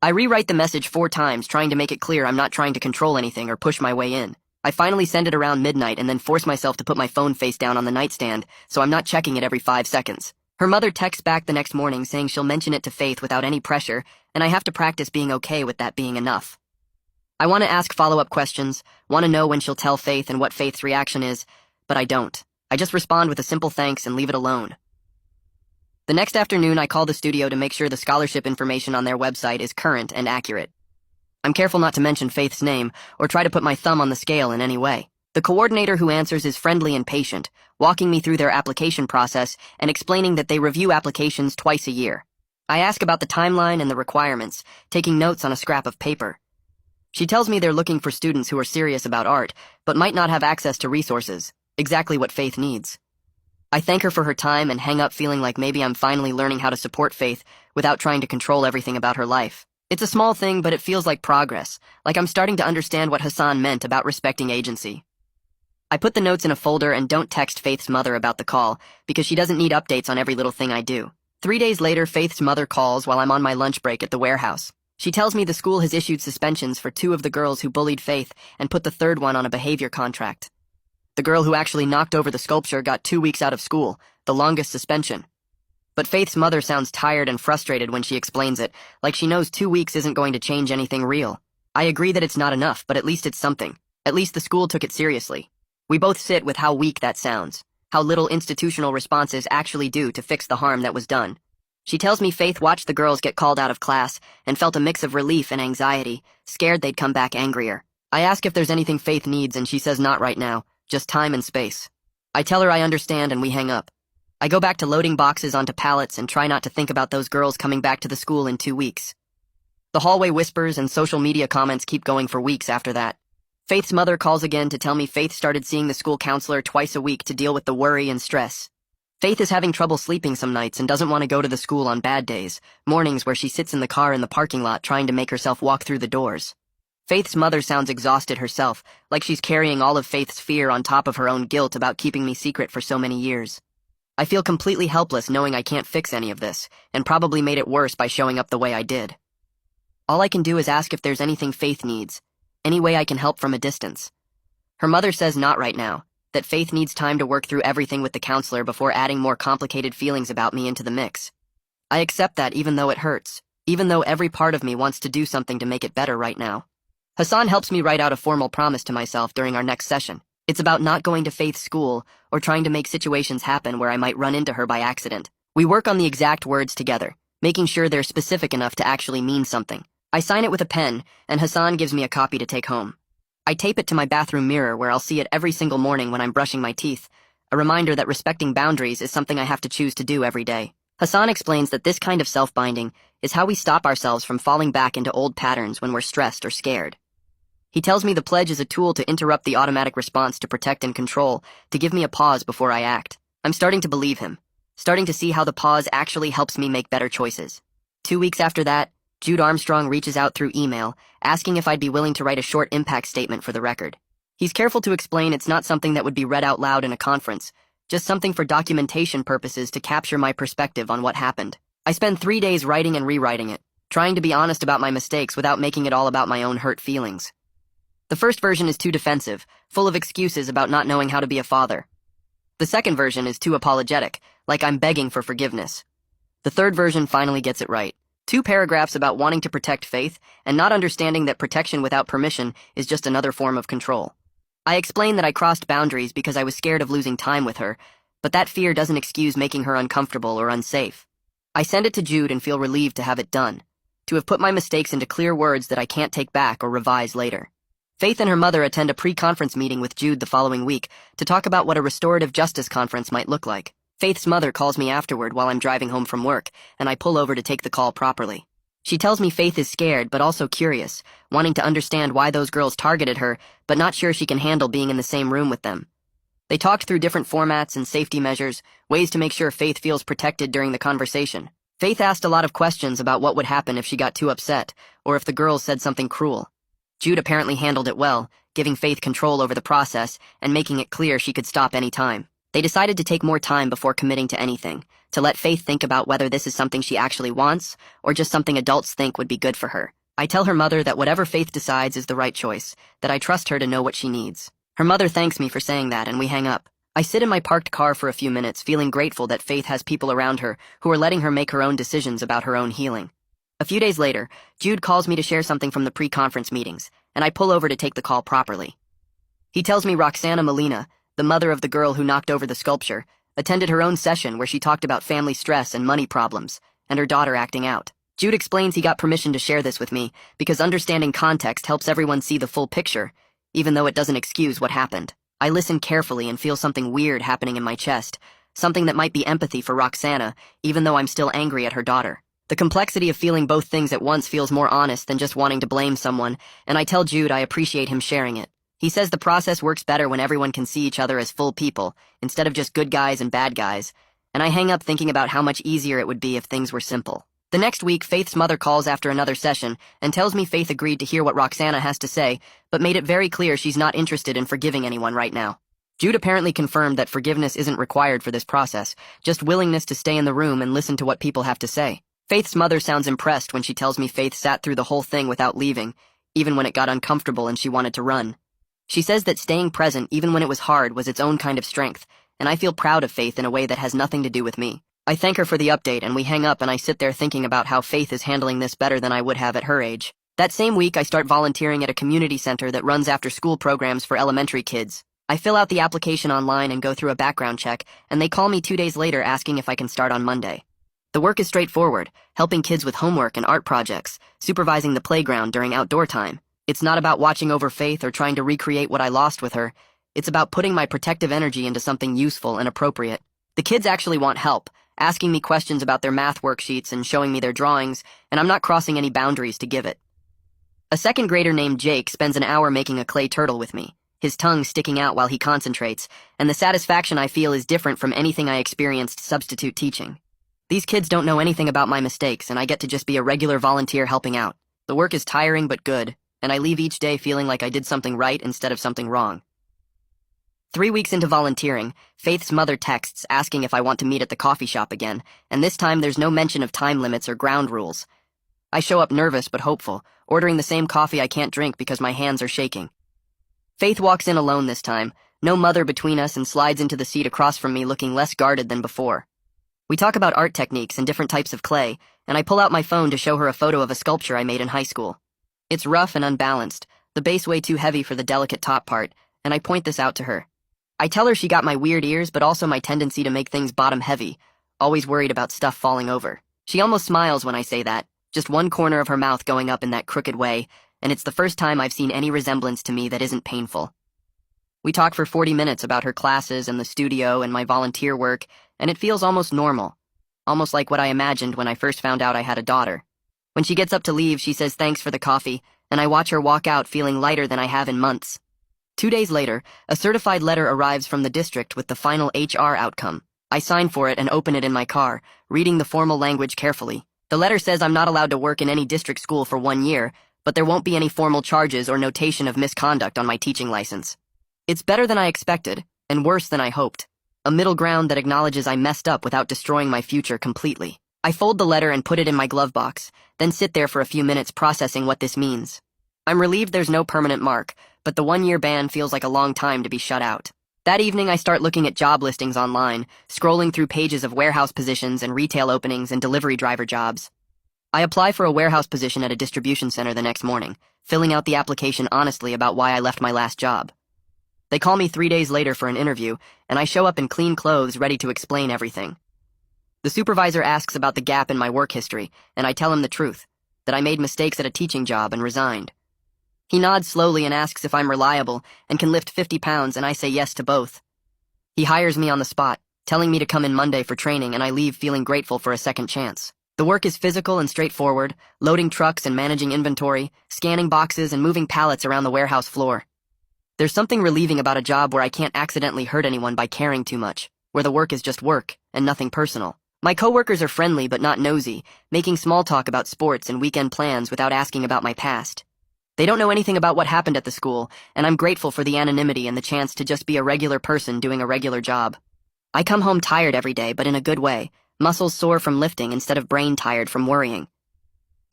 I rewrite the message 4 times, trying to make it clear I'm not trying to control anything or push my way in. I finally send it around midnight and then force myself to put my phone face down on the nightstand so I'm not checking it every 5 seconds. Her mother texts back the next morning saying she'll mention it to Faith without any pressure, and I have to practice being okay with that being enough. I want to ask follow-up questions, want to know when she'll tell Faith and what Faith's reaction is, but I don't. I just respond with a simple thanks and leave it alone. The next afternoon, I call the studio to make sure the scholarship information on their website is current and accurate. I'm careful not to mention Faith's name or try to put my thumb on the scale in any way. The coordinator who answers is friendly and patient, walking me through their application process and explaining that they review applications twice a year. I ask about the timeline and the requirements, taking notes on a scrap of paper. She tells me they're looking for students who are serious about art, but might not have access to resources, exactly what Faith needs. I thank her for her time and hang up feeling like maybe I'm finally learning how to support Faith without trying to control everything about her life. It's a small thing, but it feels like progress, like I'm starting to understand what Hassan meant about respecting agency. I put the notes in a folder and don't text Faith's mother about the call, because she doesn't need updates on every little thing I do. 3 days later, Faith's mother calls while I'm on my lunch break at the warehouse. She tells me the school has issued suspensions for 2 of the girls who bullied Faith and put the third one on a behavior contract. The girl who actually knocked over the sculpture got 2 weeks out of school, the longest suspension. But Faith's mother sounds tired and frustrated when she explains it, like she knows 2 weeks isn't going to change anything real. I agree that it's not enough, but at least it's something. At least the school took it seriously. We both sit with how weak that sounds, how little institutional responses actually do to fix the harm that was done. She tells me Faith watched the girls get called out of class and felt a mix of relief and anxiety, scared they'd come back angrier. I ask if there's anything Faith needs and she says not right now, just time and space. I tell her I understand and we hang up. I go back to loading boxes onto pallets and try not to think about those girls coming back to the school in 2 weeks. The hallway whispers and social media comments keep going for weeks after that. Faith's mother calls again to tell me Faith started seeing the school counselor twice a week to deal with the worry and stress. Faith is having trouble sleeping some nights and doesn't want to go to the school on bad days, mornings where she sits in the car in the parking lot trying to make herself walk through the doors. Faith's mother sounds exhausted herself, like she's carrying all of Faith's fear on top of her own guilt about keeping me secret for so many years. I feel completely helpless knowing I can't fix any of this, and probably made it worse by showing up the way I did. All I can do is ask if there's anything Faith needs, any way I can help from a distance. Her mother says not right now, that Faith needs time to work through everything with the counselor before adding more complicated feelings about me into the mix. I accept that even though it hurts, even though every part of me wants to do something to make it better right now. Hassan helps me write out a formal promise to myself during our next session. It's about not going to Faith's school or trying to make situations happen where I might run into her by accident. We work on the exact words together, making sure they're specific enough to actually mean something. I sign it with a pen, and Hassan gives me a copy to take home. I tape it to my bathroom mirror where I'll see it every single morning when I'm brushing my teeth, a reminder that respecting boundaries is something I have to choose to do every day. Hassan explains that this kind of self-binding is how we stop ourselves from falling back into old patterns when we're stressed or scared. He tells me the pledge is a tool to interrupt the automatic response to protect and control, to give me a pause before I act. I'm starting to believe him, starting to see how the pause actually helps me make better choices. 2 weeks after that, Jude Armstrong reaches out through email, asking if I'd be willing to write a short impact statement for the record. He's careful to explain it's not something that would be read out loud in a conference, just something for documentation purposes to capture my perspective on what happened. I spend 3 days writing and rewriting it, trying to be honest about my mistakes without making it all about my own hurt feelings. The first version is too defensive, full of excuses about not knowing how to be a father. The second version is too apologetic, like I'm begging for forgiveness. The third version finally gets it right. 2 paragraphs about wanting to protect Faith and not understanding that protection without permission is just another form of control. I explain that I crossed boundaries because I was scared of losing time with her, but that fear doesn't excuse making her uncomfortable or unsafe. I send it to Jude and feel relieved to have it done, to have put my mistakes into clear words that I can't take back or revise later. Faith and her mother attend a pre-conference meeting with Jude the following week to talk about what a restorative justice conference might look like. Faith's mother calls me afterward while I'm driving home from work, and I pull over to take the call properly. She tells me Faith is scared but also curious, wanting to understand why those girls targeted her, but not sure she can handle being in the same room with them. They talked through different formats and safety measures, ways to make sure Faith feels protected during the conversation. Faith asked a lot of questions about what would happen if she got too upset, or if the girls said something cruel. Jude apparently handled it well, giving Faith control over the process and making it clear she could stop any time. They decided to take more time before committing to anything, to let Faith think about whether this is something she actually wants or just something adults think would be good for her. I tell her mother that whatever Faith decides is the right choice, that I trust her to know what she needs. Her mother thanks me for saying that, and we hang up. I sit in my parked car for a few minutes, feeling grateful that Faith has people around her who are letting her make her own decisions about her own healing. A few days later, Jude calls me to share something from the pre-conference meetings, and I pull over to take the call properly. He tells me Roxana Molina, the mother of the girl who knocked over the sculpture, attended her own session where she talked about family stress and money problems, and her daughter acting out. Jude explains he got permission to share this with me because understanding context helps everyone see the full picture, even though it doesn't excuse what happened. I listen carefully and feel something weird happening in my chest, something that might be empathy for Roxana, even though I'm still angry at her daughter. The complexity of feeling both things at once feels more honest than just wanting to blame someone, and I tell Jude I appreciate him sharing it. He says the process works better when everyone can see each other as full people, instead of just good guys and bad guys, and I hang up thinking about how much easier it would be if things were simple. The next week, Faith's mother calls after another session and tells me Faith agreed to hear what Roxana has to say, but made it very clear she's not interested in forgiving anyone right now. Jude apparently confirmed that forgiveness isn't required for this process, just willingness to stay in the room and listen to what people have to say. Faith's mother sounds impressed when she tells me Faith sat through the whole thing without leaving, even when it got uncomfortable and she wanted to run. She says that staying present even when it was hard was its own kind of strength, and I feel proud of Faith in a way that has nothing to do with me. I thank her for the update, and we hang up, and I sit there thinking about how Faith is handling this better than I would have at her age. That same week, I start volunteering at a community center that runs after-school programs for elementary kids. I fill out the application online and go through a background check, and they call me 2 days later asking if I can start on Monday. The work is straightforward, helping kids with homework and art projects, supervising the playground during outdoor time. It's not about watching over Faith or trying to recreate what I lost with her. It's about putting my protective energy into something useful and appropriate. The kids actually want help, asking me questions about their math worksheets and showing me their drawings, and I'm not crossing any boundaries to give it. A second grader named Jake spends an hour making a clay turtle with me, his tongue sticking out while he concentrates, and the satisfaction I feel is different from anything I experienced substitute teaching. These kids don't know anything about my mistakes, and I get to just be a regular volunteer helping out. The work is tiring but good, and I leave each day feeling like I did something right instead of something wrong. 3 weeks into volunteering, Faith's mother texts asking if I want to meet at the coffee shop again, and this time there's no mention of time limits or ground rules. I show up nervous but hopeful, ordering the same coffee I can't drink because my hands are shaking. Faith walks in alone this time, no mother between us, and slides into the seat across from me looking less guarded than before. We talk about art techniques and different types of clay, and I pull out my phone to show her a photo of a sculpture I made in high school. It's rough and unbalanced, the base way too heavy for the delicate top part, and I point this out to her. I tell her she got my weird ears, but also my tendency to make things bottom heavy, always worried about stuff falling over. She almost smiles when I say that, just one corner of her mouth going up in that crooked way, and it's the first time I've seen any resemblance to me that isn't painful. We talk for 40 minutes about her classes and the studio and my volunteer work, and it feels almost normal, almost like what I imagined when I first found out I had a daughter. When she gets up to leave, she says thanks for the coffee, and I watch her walk out feeling lighter than I have in months. 2 days later, a certified letter arrives from the district with the final HR outcome. I sign for it and open it in my car, reading the formal language carefully. The letter says I'm not allowed to work in any district school for 1 year, but there won't be any formal charges or notation of misconduct on my teaching license. It's better than I expected, and worse than I hoped. A middle ground that acknowledges I messed up without destroying my future completely. I fold the letter and put it in my glove box, then sit there for a few minutes processing what this means. I'm relieved there's no permanent mark, but the 1-year ban feels like a long time to be shut out. That evening, I start looking at job listings online, scrolling through pages of warehouse positions and retail openings and delivery driver jobs. I apply for a warehouse position at a distribution center the next morning, filling out the application honestly about why I left my last job. They call me 3 days later for an interview, and I show up in clean clothes ready to explain everything. The supervisor asks about the gap in my work history, and I tell him the truth, that I made mistakes at a teaching job and resigned. He nods slowly and asks if I'm reliable and can lift 50 pounds, and I say yes to both. He hires me on the spot, telling me to come in Monday for training, and I leave feeling grateful for a second chance. The work is physical and straightforward, loading trucks and managing inventory, scanning boxes and moving pallets around the warehouse floor. There's something relieving about a job where I can't accidentally hurt anyone by caring too much, where the work is just work and nothing personal. My coworkers are friendly but not nosy, making small talk about sports and weekend plans without asking about my past. They don't know anything about what happened at the school, and I'm grateful for the anonymity and the chance to just be a regular person doing a regular job. I come home tired every day, but in a good way, muscles sore from lifting instead of brain tired from worrying.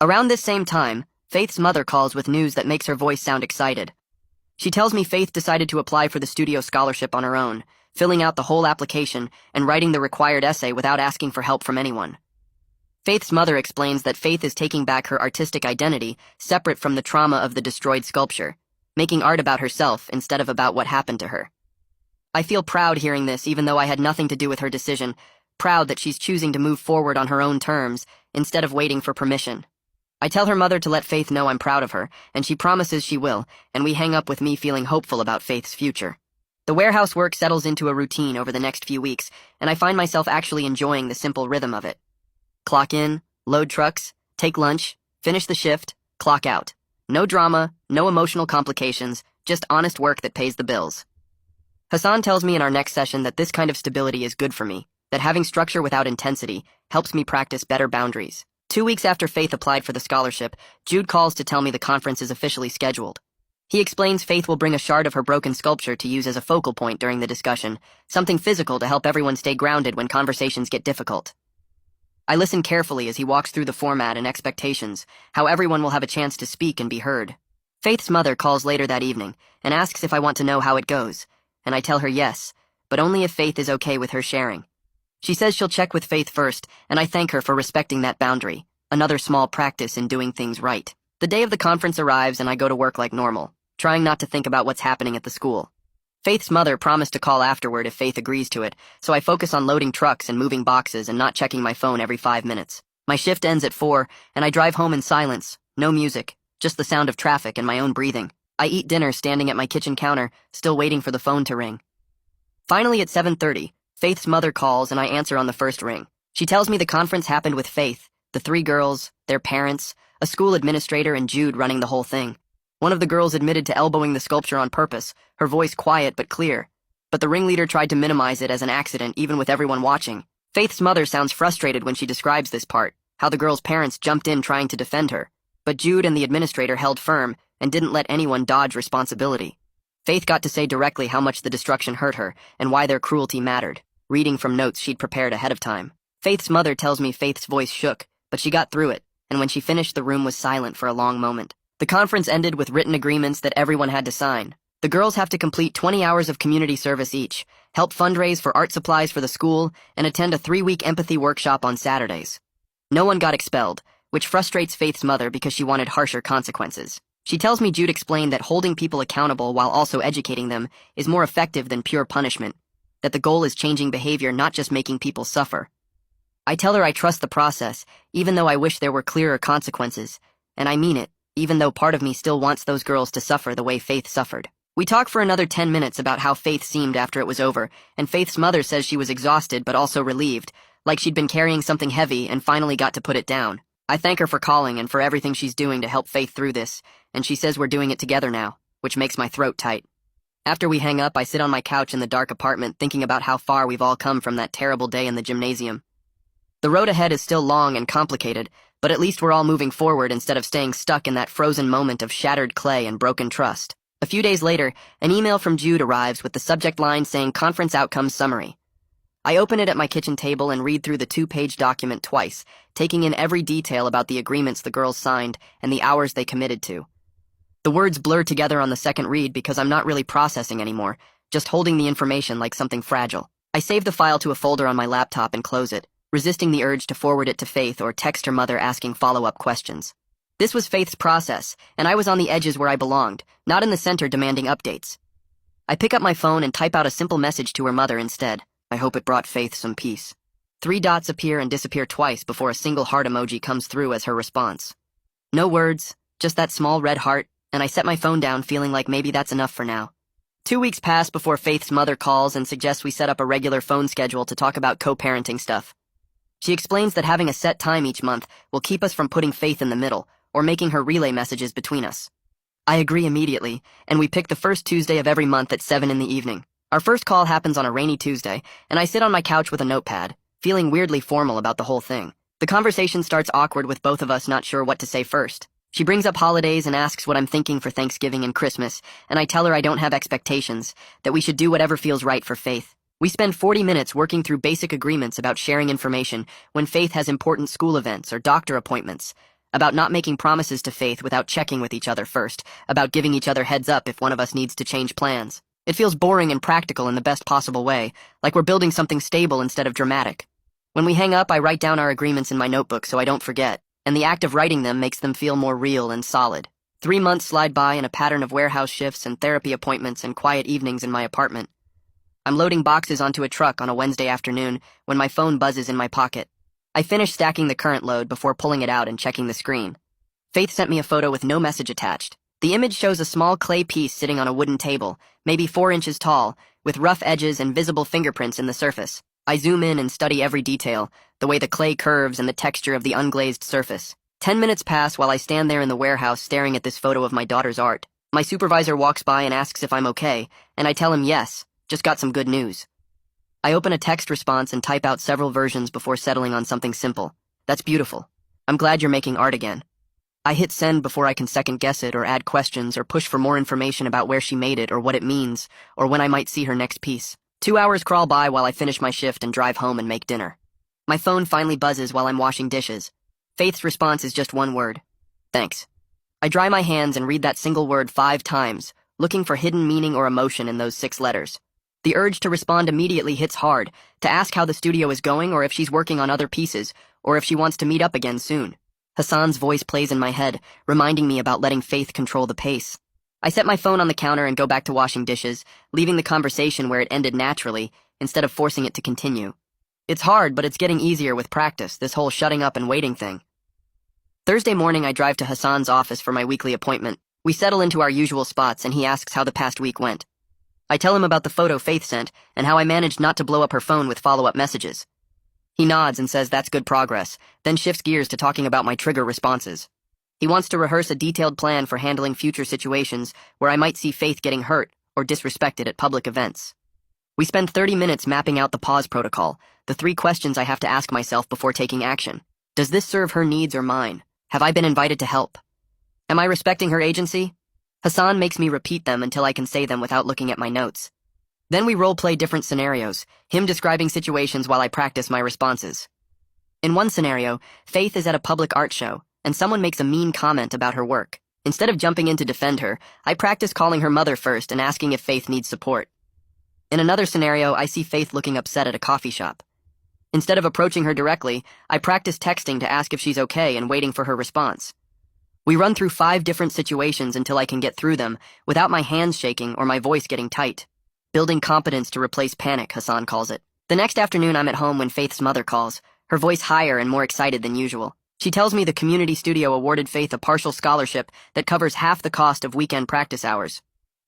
Around this same time, Faith's mother calls with news that makes her voice sound excited. She tells me Faith decided to apply for the studio scholarship on her own, filling out the whole application and writing the required essay without asking for help from anyone. Faith's mother explains that Faith is taking back her artistic identity, separate from the trauma of the destroyed sculpture, making art about herself instead of about what happened to her. I feel proud hearing this, even though I had nothing to do with her decision, proud that she's choosing to move forward on her own terms, instead of waiting for permission. I tell her mother to let Faith know I'm proud of her, and she promises she will, and we hang up with me feeling hopeful about Faith's future. The warehouse work settles into a routine over the next few weeks, and I find myself actually enjoying the simple rhythm of it. Clock in, load trucks, take lunch, finish the shift, clock out. No drama, no emotional complications, just honest work that pays the bills. Hassan tells me in our next session that this kind of stability is good for me, that having structure without intensity helps me practice better boundaries. 2 weeks after Faith applied for the scholarship, Jude calls to tell me the conference is officially scheduled. He explains Faith will bring a shard of her broken sculpture to use as a focal point during the discussion, something physical to help everyone stay grounded when conversations get difficult. I listen carefully as he walks through the format and expectations, how everyone will have a chance to speak and be heard. Faith's mother calls later that evening and asks if I want to know how it goes, and I tell her yes, but only if Faith is okay with her sharing. She says she'll check with Faith first, and I thank her for respecting that boundary, another small practice in doing things right. The day of the conference arrives and I go to work like normal, trying not to think about what's happening at the school. Faith's mother promised to call afterward if Faith agrees to it, so I focus on loading trucks and moving boxes and not checking my phone every 5 minutes. My shift ends at 4, and I drive home in silence, no music, just the sound of traffic and my own breathing. I eat dinner standing at my kitchen counter, still waiting for the phone to ring. Finally at 7:30, Faith's mother calls and I answer on the first ring. She tells me the conference happened with Faith, the 3 girls, their parents, a school administrator, and Jude running the whole thing. One of the girls admitted to elbowing the sculpture on purpose, her voice quiet but clear. But the ringleader tried to minimize it as an accident even with everyone watching. Faith's mother sounds frustrated when she describes this part, how the girl's parents jumped in trying to defend her. But Jude and the administrator held firm and didn't let anyone dodge responsibility. Faith got to say directly how much the destruction hurt her and why their cruelty mattered, reading from notes she'd prepared ahead of time. Faith's mother tells me Faith's voice shook, but she got through it, and when she finished the room was silent for a long moment. The conference ended with written agreements that everyone had to sign. The girls have to complete 20 hours of community service each, help fundraise for art supplies for the school, and attend a 3-week empathy workshop on Saturdays. No one got expelled, which frustrates Faith's mother because she wanted harsher consequences. She tells me Jude explained that holding people accountable while also educating them is more effective than pure punishment, that the goal is changing behavior, not just making people suffer. I tell her I trust the process, even though I wish there were clearer consequences, and I mean it, even though part of me still wants those girls to suffer the way Faith suffered. We talk for another 10 minutes about how Faith seemed after it was over, and Faith's mother says she was exhausted but also relieved, like she'd been carrying something heavy and finally got to put it down. I thank her for calling and for everything she's doing to help Faith through this, and she says we're doing it together now, which makes my throat tight. After we hang up, I sit on my couch in the dark apartment thinking about how far we've all come from that terrible day in the gymnasium. The road ahead is still long and complicated, but at least we're all moving forward instead of staying stuck in that frozen moment of shattered clay and broken trust. A few days later, an email from Jude arrives with the subject line saying Conference Outcomes Summary. I open it at my kitchen table and read through the 2-page document twice, taking in every detail about the agreements the girls signed and the hours they committed to. The words blur together on the second read because I'm not really processing anymore, just holding the information like something fragile. I save the file to a folder on my laptop and close it, resisting the urge to forward it to Faith or text her mother asking follow-up questions. This was Faith's process, and I was on the edges where I belonged, not in the center demanding updates. I pick up my phone and type out a simple message to her mother instead. I hope it brought Faith some peace. 3 dots appear and disappear twice before a single heart emoji comes through as her response. No words, just that small red heart, and I set my phone down feeling like maybe that's enough for now. 2 weeks pass before Faith's mother calls and suggests we set up a regular phone schedule to talk about co-parenting stuff. She explains that having a set time each month will keep us from putting Faith in the middle or making her relay messages between us. I agree immediately, and we pick the first Tuesday of every month at 7 in the evening. Our first call happens on a rainy Tuesday, and I sit on my couch with a notepad, feeling weirdly formal about the whole thing. The conversation starts awkward with both of us not sure what to say first. She brings up holidays and asks what I'm thinking for Thanksgiving and Christmas, and I tell her I don't have expectations, that we should do whatever feels right for Faith. We spend 40 minutes working through basic agreements about sharing information when Faith has important school events or doctor appointments, about not making promises to Faith without checking with each other first, about giving each other heads up if one of us needs to change plans. It feels boring and practical in the best possible way, like we're building something stable instead of dramatic. When we hang up, I write down our agreements in my notebook so I don't forget, and the act of writing them makes them feel more real and solid. 3 months slide by in a pattern of warehouse shifts and therapy appointments and quiet evenings in my apartment. I'm loading boxes onto a truck on a Wednesday afternoon when my phone buzzes in my pocket. I finished stacking the current load before pulling it out and checking the screen. Faith sent me a photo with no message attached. The image shows a small clay piece sitting on a wooden table, maybe 4 inches tall, with rough edges and visible fingerprints in the surface. I zoom in and study every detail, the way the clay curves and the texture of the unglazed surface. 10 minutes pass while I stand there in the warehouse staring at this photo of my daughter's art. My supervisor walks by and asks if I'm okay, and I tell him yes, just got some good news. I open a text response and type out several versions before settling on something simple. That's beautiful. I'm glad you're making art again. I hit send before I can second guess it or add questions or push for more information about where she made it or what it means or when I might see her next piece. 2 hours crawl by while I finish my shift and drive home and make dinner. My phone finally buzzes while I'm washing dishes. Faith's response is just one word. Thanks. I dry my hands and read that single word 5 times, looking for hidden meaning or emotion in those 6 letters. The urge to respond immediately hits hard, to ask how the studio is going or if she's working on other pieces, or if she wants to meet up again soon. Hassan's voice plays in my head, reminding me about letting Faith control the pace. I set my phone on the counter and go back to washing dishes, leaving the conversation where it ended naturally, instead of forcing it to continue. It's hard, but it's getting easier with practice, this whole shutting up and waiting thing. Thursday morning, I drive to Hassan's office for my weekly appointment. We settle into our usual spots, and he asks how the past week went. I tell him about the photo Faith sent, and how I managed not to blow up her phone with follow-up messages. He nods and says that's good progress, then shifts gears to talking about my trigger responses. He wants to rehearse a detailed plan for handling future situations where I might see Faith getting hurt or disrespected at public events. We spend 30 minutes mapping out the pause protocol, the 3 questions I have to ask myself before taking action. Does this serve her needs or mine? Have I been invited to help? Am I respecting her agency? Hassan makes me repeat them until I can say them without looking at my notes. Then we role-play different scenarios, him describing situations while I practice my responses. In one scenario, Faith is at a public art show, and someone makes a mean comment about her work. Instead of jumping in to defend her, I practice calling her mother first and asking if Faith needs support. In another scenario, I see Faith looking upset at a coffee shop. Instead of approaching her directly, I practice texting to ask if she's okay and waiting for her response. We run through 5 different situations until I can get through them, without my hands shaking or my voice getting tight. Building competence to replace panic, Hassan calls it. The next afternoon, I'm at home when Faith's mother calls, her voice higher and more excited than usual. She tells me the community studio awarded Faith a partial scholarship that covers half the cost of weekend practice hours.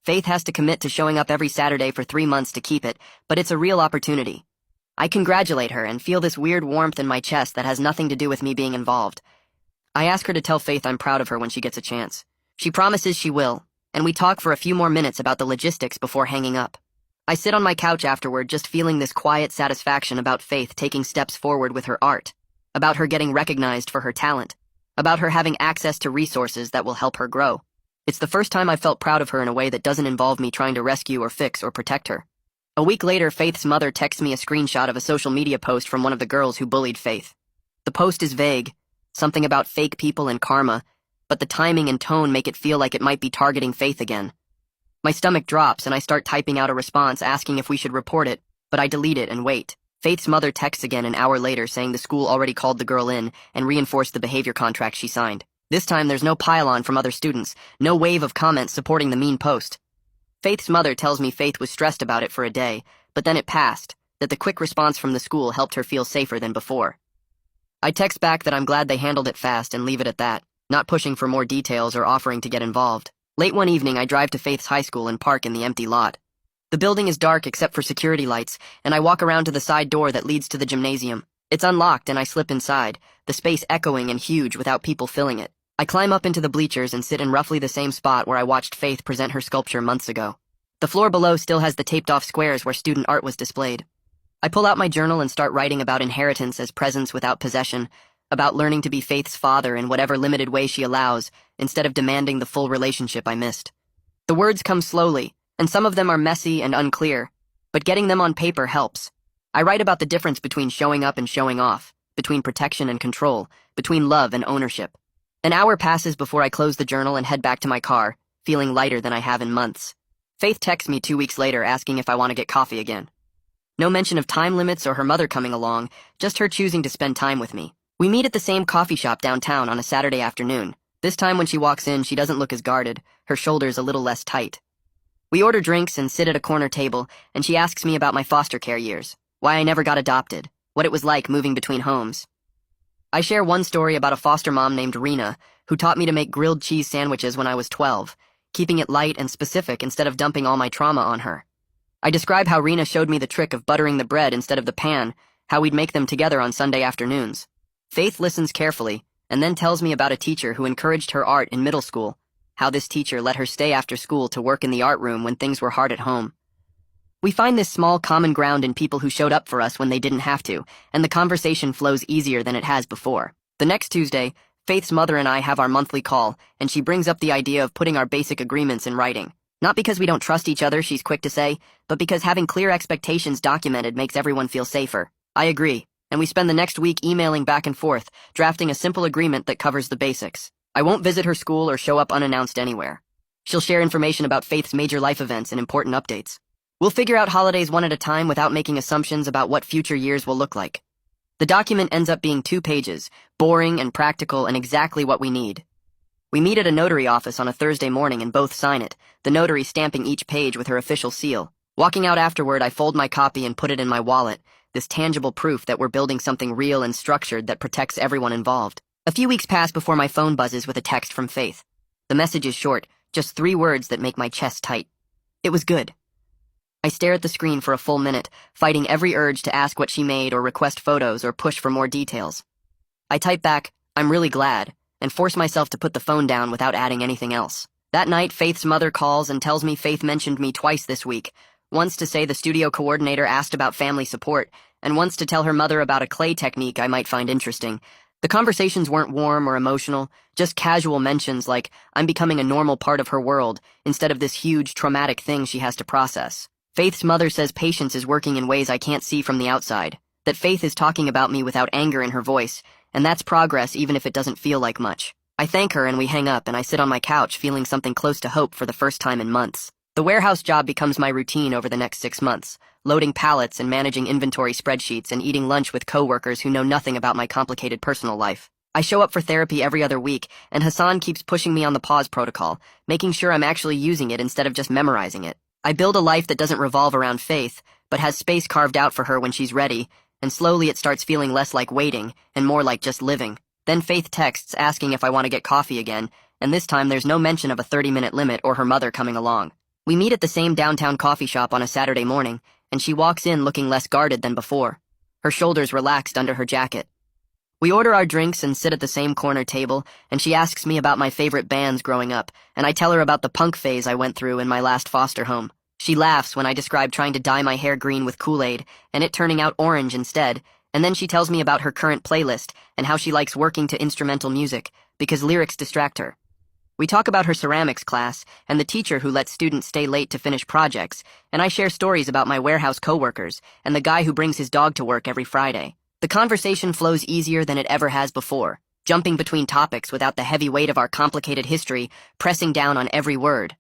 Faith has to commit to showing up every Saturday for 3 months to keep it, but it's a real opportunity. I congratulate her and feel this weird warmth in my chest that has nothing to do with me being involved. I ask her to tell Faith I'm proud of her when she gets a chance. She promises she will, and we talk for a few more minutes about the logistics before hanging up. I sit on my couch afterward just feeling this quiet satisfaction about Faith taking steps forward with her art, about her getting recognized for her talent, about her having access to resources that will help her grow. It's the first time I've felt proud of her in a way that doesn't involve me trying to rescue or fix or protect her. A week later, Faith's mother texts me a screenshot of a social media post from one of the girls who bullied Faith. The post is vague, something about fake people and karma, but the timing and tone make it feel like it might be targeting Faith again. My stomach drops and I start typing out a response asking if we should report it, but I delete it and wait. Faith's mother texts again an hour later saying the school already called the girl in and reinforced the behavior contract she signed. This time there's no pile-on from other students, no wave of comments supporting the mean post. Faith's mother tells me Faith was stressed about it for a day, but then it passed, that the quick response from the school helped her feel safer than before. I text back that I'm glad they handled it fast and leave it at that, not pushing for more details or offering to get involved. Late one evening, I drive to Faith's high school and park in the empty lot. The building is dark except for security lights, and I walk around to the side door that leads to the gymnasium. It's unlocked and I slip inside, the space echoing and huge without people filling it. I climb up into the bleachers and sit in roughly the same spot where I watched Faith present her sculpture months ago. The floor below still has the taped-off squares where student art was displayed. I pull out my journal and start writing about inheritance as presence without possession, about learning to be Faith's father in whatever limited way she allows, instead of demanding the full relationship I missed. The words come slowly, and some of them are messy and unclear, but getting them on paper helps. I write about the difference between showing up and showing off, between protection and control, between love and ownership. An hour passes before I close the journal and head back to my car, feeling lighter than I have in months. Faith texts me 2 weeks later asking if I want to get coffee again. No mention of time limits or her mother coming along, just her choosing to spend time with me. We meet at the same coffee shop downtown on a Saturday afternoon. This time when she walks in, she doesn't look as guarded, her shoulders a little less tight. We order drinks and sit at a corner table, and she asks me about my foster care years, why I never got adopted, what it was like moving between homes. I share one story about a foster mom named Rena, who taught me to make grilled cheese sandwiches when I was 12, keeping it light and specific instead of dumping all my trauma on her. I describe how Rena showed me the trick of buttering the bread instead of the pan, how we'd make them together on Sunday afternoons. Faith listens carefully, and then tells me about a teacher who encouraged her art in middle school, how this teacher let her stay after school to work in the art room when things were hard at home. We find this small common ground in people who showed up for us when they didn't have to, and the conversation flows easier than it has before. The next Tuesday, Faith's mother and I have our monthly call, and she brings up the idea of putting our basic agreements in writing. Not because we don't trust each other, she's quick to say, but because having clear expectations documented makes everyone feel safer. I agree, and we spend the next week emailing back and forth, drafting a simple agreement that covers the basics. I won't visit her school or show up unannounced anywhere. She'll share information about Faith's major life events and important updates. We'll figure out holidays one at a time without making assumptions about what future years will look like. The document ends up being 2 pages, boring and practical and exactly what we need. We meet at a notary office on a Thursday morning and both sign it, the notary stamping each page with her official seal. Walking out afterward, I fold my copy and put it in my wallet, this tangible proof that we're building something real and structured that protects everyone involved. A few weeks pass before my phone buzzes with a text from Faith. The message is short, just 3 words that make my chest tight. It was good. I stare at the screen for a full minute, fighting every urge to ask what she made or request photos or push for more details. I type back, "I'm really glad," and force myself to put the phone down without adding anything else. That night, Faith's mother calls and tells me Faith mentioned me twice this week, once to say the studio coordinator asked about family support, and once to tell her mother about a clay technique I might find interesting. The conversations weren't warm or emotional, just casual mentions like I'm becoming a normal part of her world instead of this huge, traumatic thing she has to process. Faith's mother says patience is working in ways I can't see from the outside, that Faith is talking about me without anger in her voice, and that's progress even if it doesn't feel like much. I thank her and we hang up and I sit on my couch feeling something close to hope for the first time in months. The warehouse job becomes my routine over the next 6 months, loading pallets and managing inventory spreadsheets and eating lunch with coworkers who know nothing about my complicated personal life. I show up for therapy every other week, and Hassan keeps pushing me on the pause protocol, making sure I'm actually using it instead of just memorizing it. I build a life that doesn't revolve around Faith, but has space carved out for her when she's ready, and slowly it starts feeling less like waiting and more like just living. Then Faith texts asking if I want to get coffee again, and this time there's no mention of a 30-minute limit or her mother coming along. We meet at the same downtown coffee shop on a Saturday morning, and she walks in looking less guarded than before, her shoulders relaxed under her jacket. We order our drinks and sit at the same corner table, and she asks me about my favorite bands growing up, and I tell her about the punk phase I went through in my last foster home. She laughs when I describe trying to dye my hair green with Kool-Aid, and it turning out orange instead, and then she tells me about her current playlist and how she likes working to instrumental music, because lyrics distract her. We talk about her ceramics class and the teacher who lets students stay late to finish projects, and I share stories about my warehouse coworkers and the guy who brings his dog to work every Friday. The conversation flows easier than it ever has before, jumping between topics without the heavy weight of our complicated history pressing down on every word.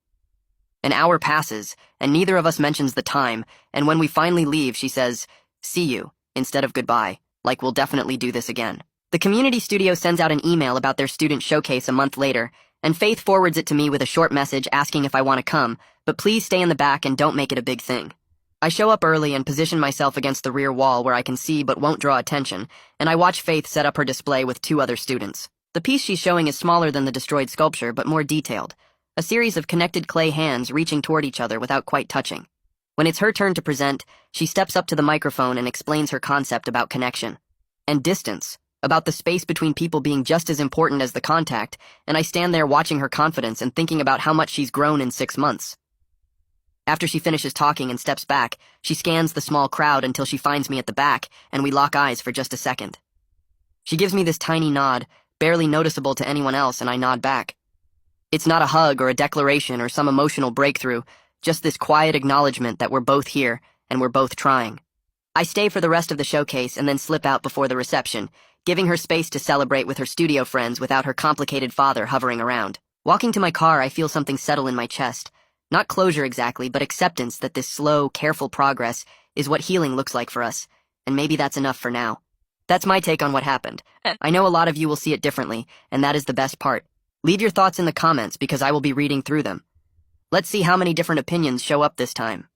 An hour passes, and neither of us mentions the time, and when we finally leave, she says, "See you," instead of goodbye, like we'll definitely do this again. The community studio sends out an email about their student showcase a month later, and Faith forwards it to me with a short message asking if I want to come, but please stay in the back and don't make it a big thing. I show up early and position myself against the rear wall where I can see but won't draw attention, and I watch Faith set up her display with 2 other students. The piece she's showing is smaller than the destroyed sculpture, but more detailed. A series of connected clay hands reaching toward each other without quite touching. When it's her turn to present, she steps up to the microphone and explains her concept about connection. And distance, about the space between people being just as important as the contact, and I stand there watching her confidence and thinking about how much she's grown in 6 months. After she finishes talking and steps back, she scans the small crowd until she finds me at the back, and we lock eyes for just a second. She gives me this tiny nod, barely noticeable to anyone else, and I nod back. It's not a hug or a declaration or some emotional breakthrough, just this quiet acknowledgement that we're both here and we're both trying. I stay for the rest of the showcase and then slip out before the reception, giving her space to celebrate with her studio friends without her complicated father hovering around. Walking to my car, I feel something settle in my chest. Not closure exactly, but acceptance that this slow, careful progress is what healing looks like for us, and maybe that's enough for now. That's my take on what happened. I know a lot of you will see it differently, and that is the best part. Leave your thoughts in the comments because I will be reading through them. Let's see how many different opinions show up this time.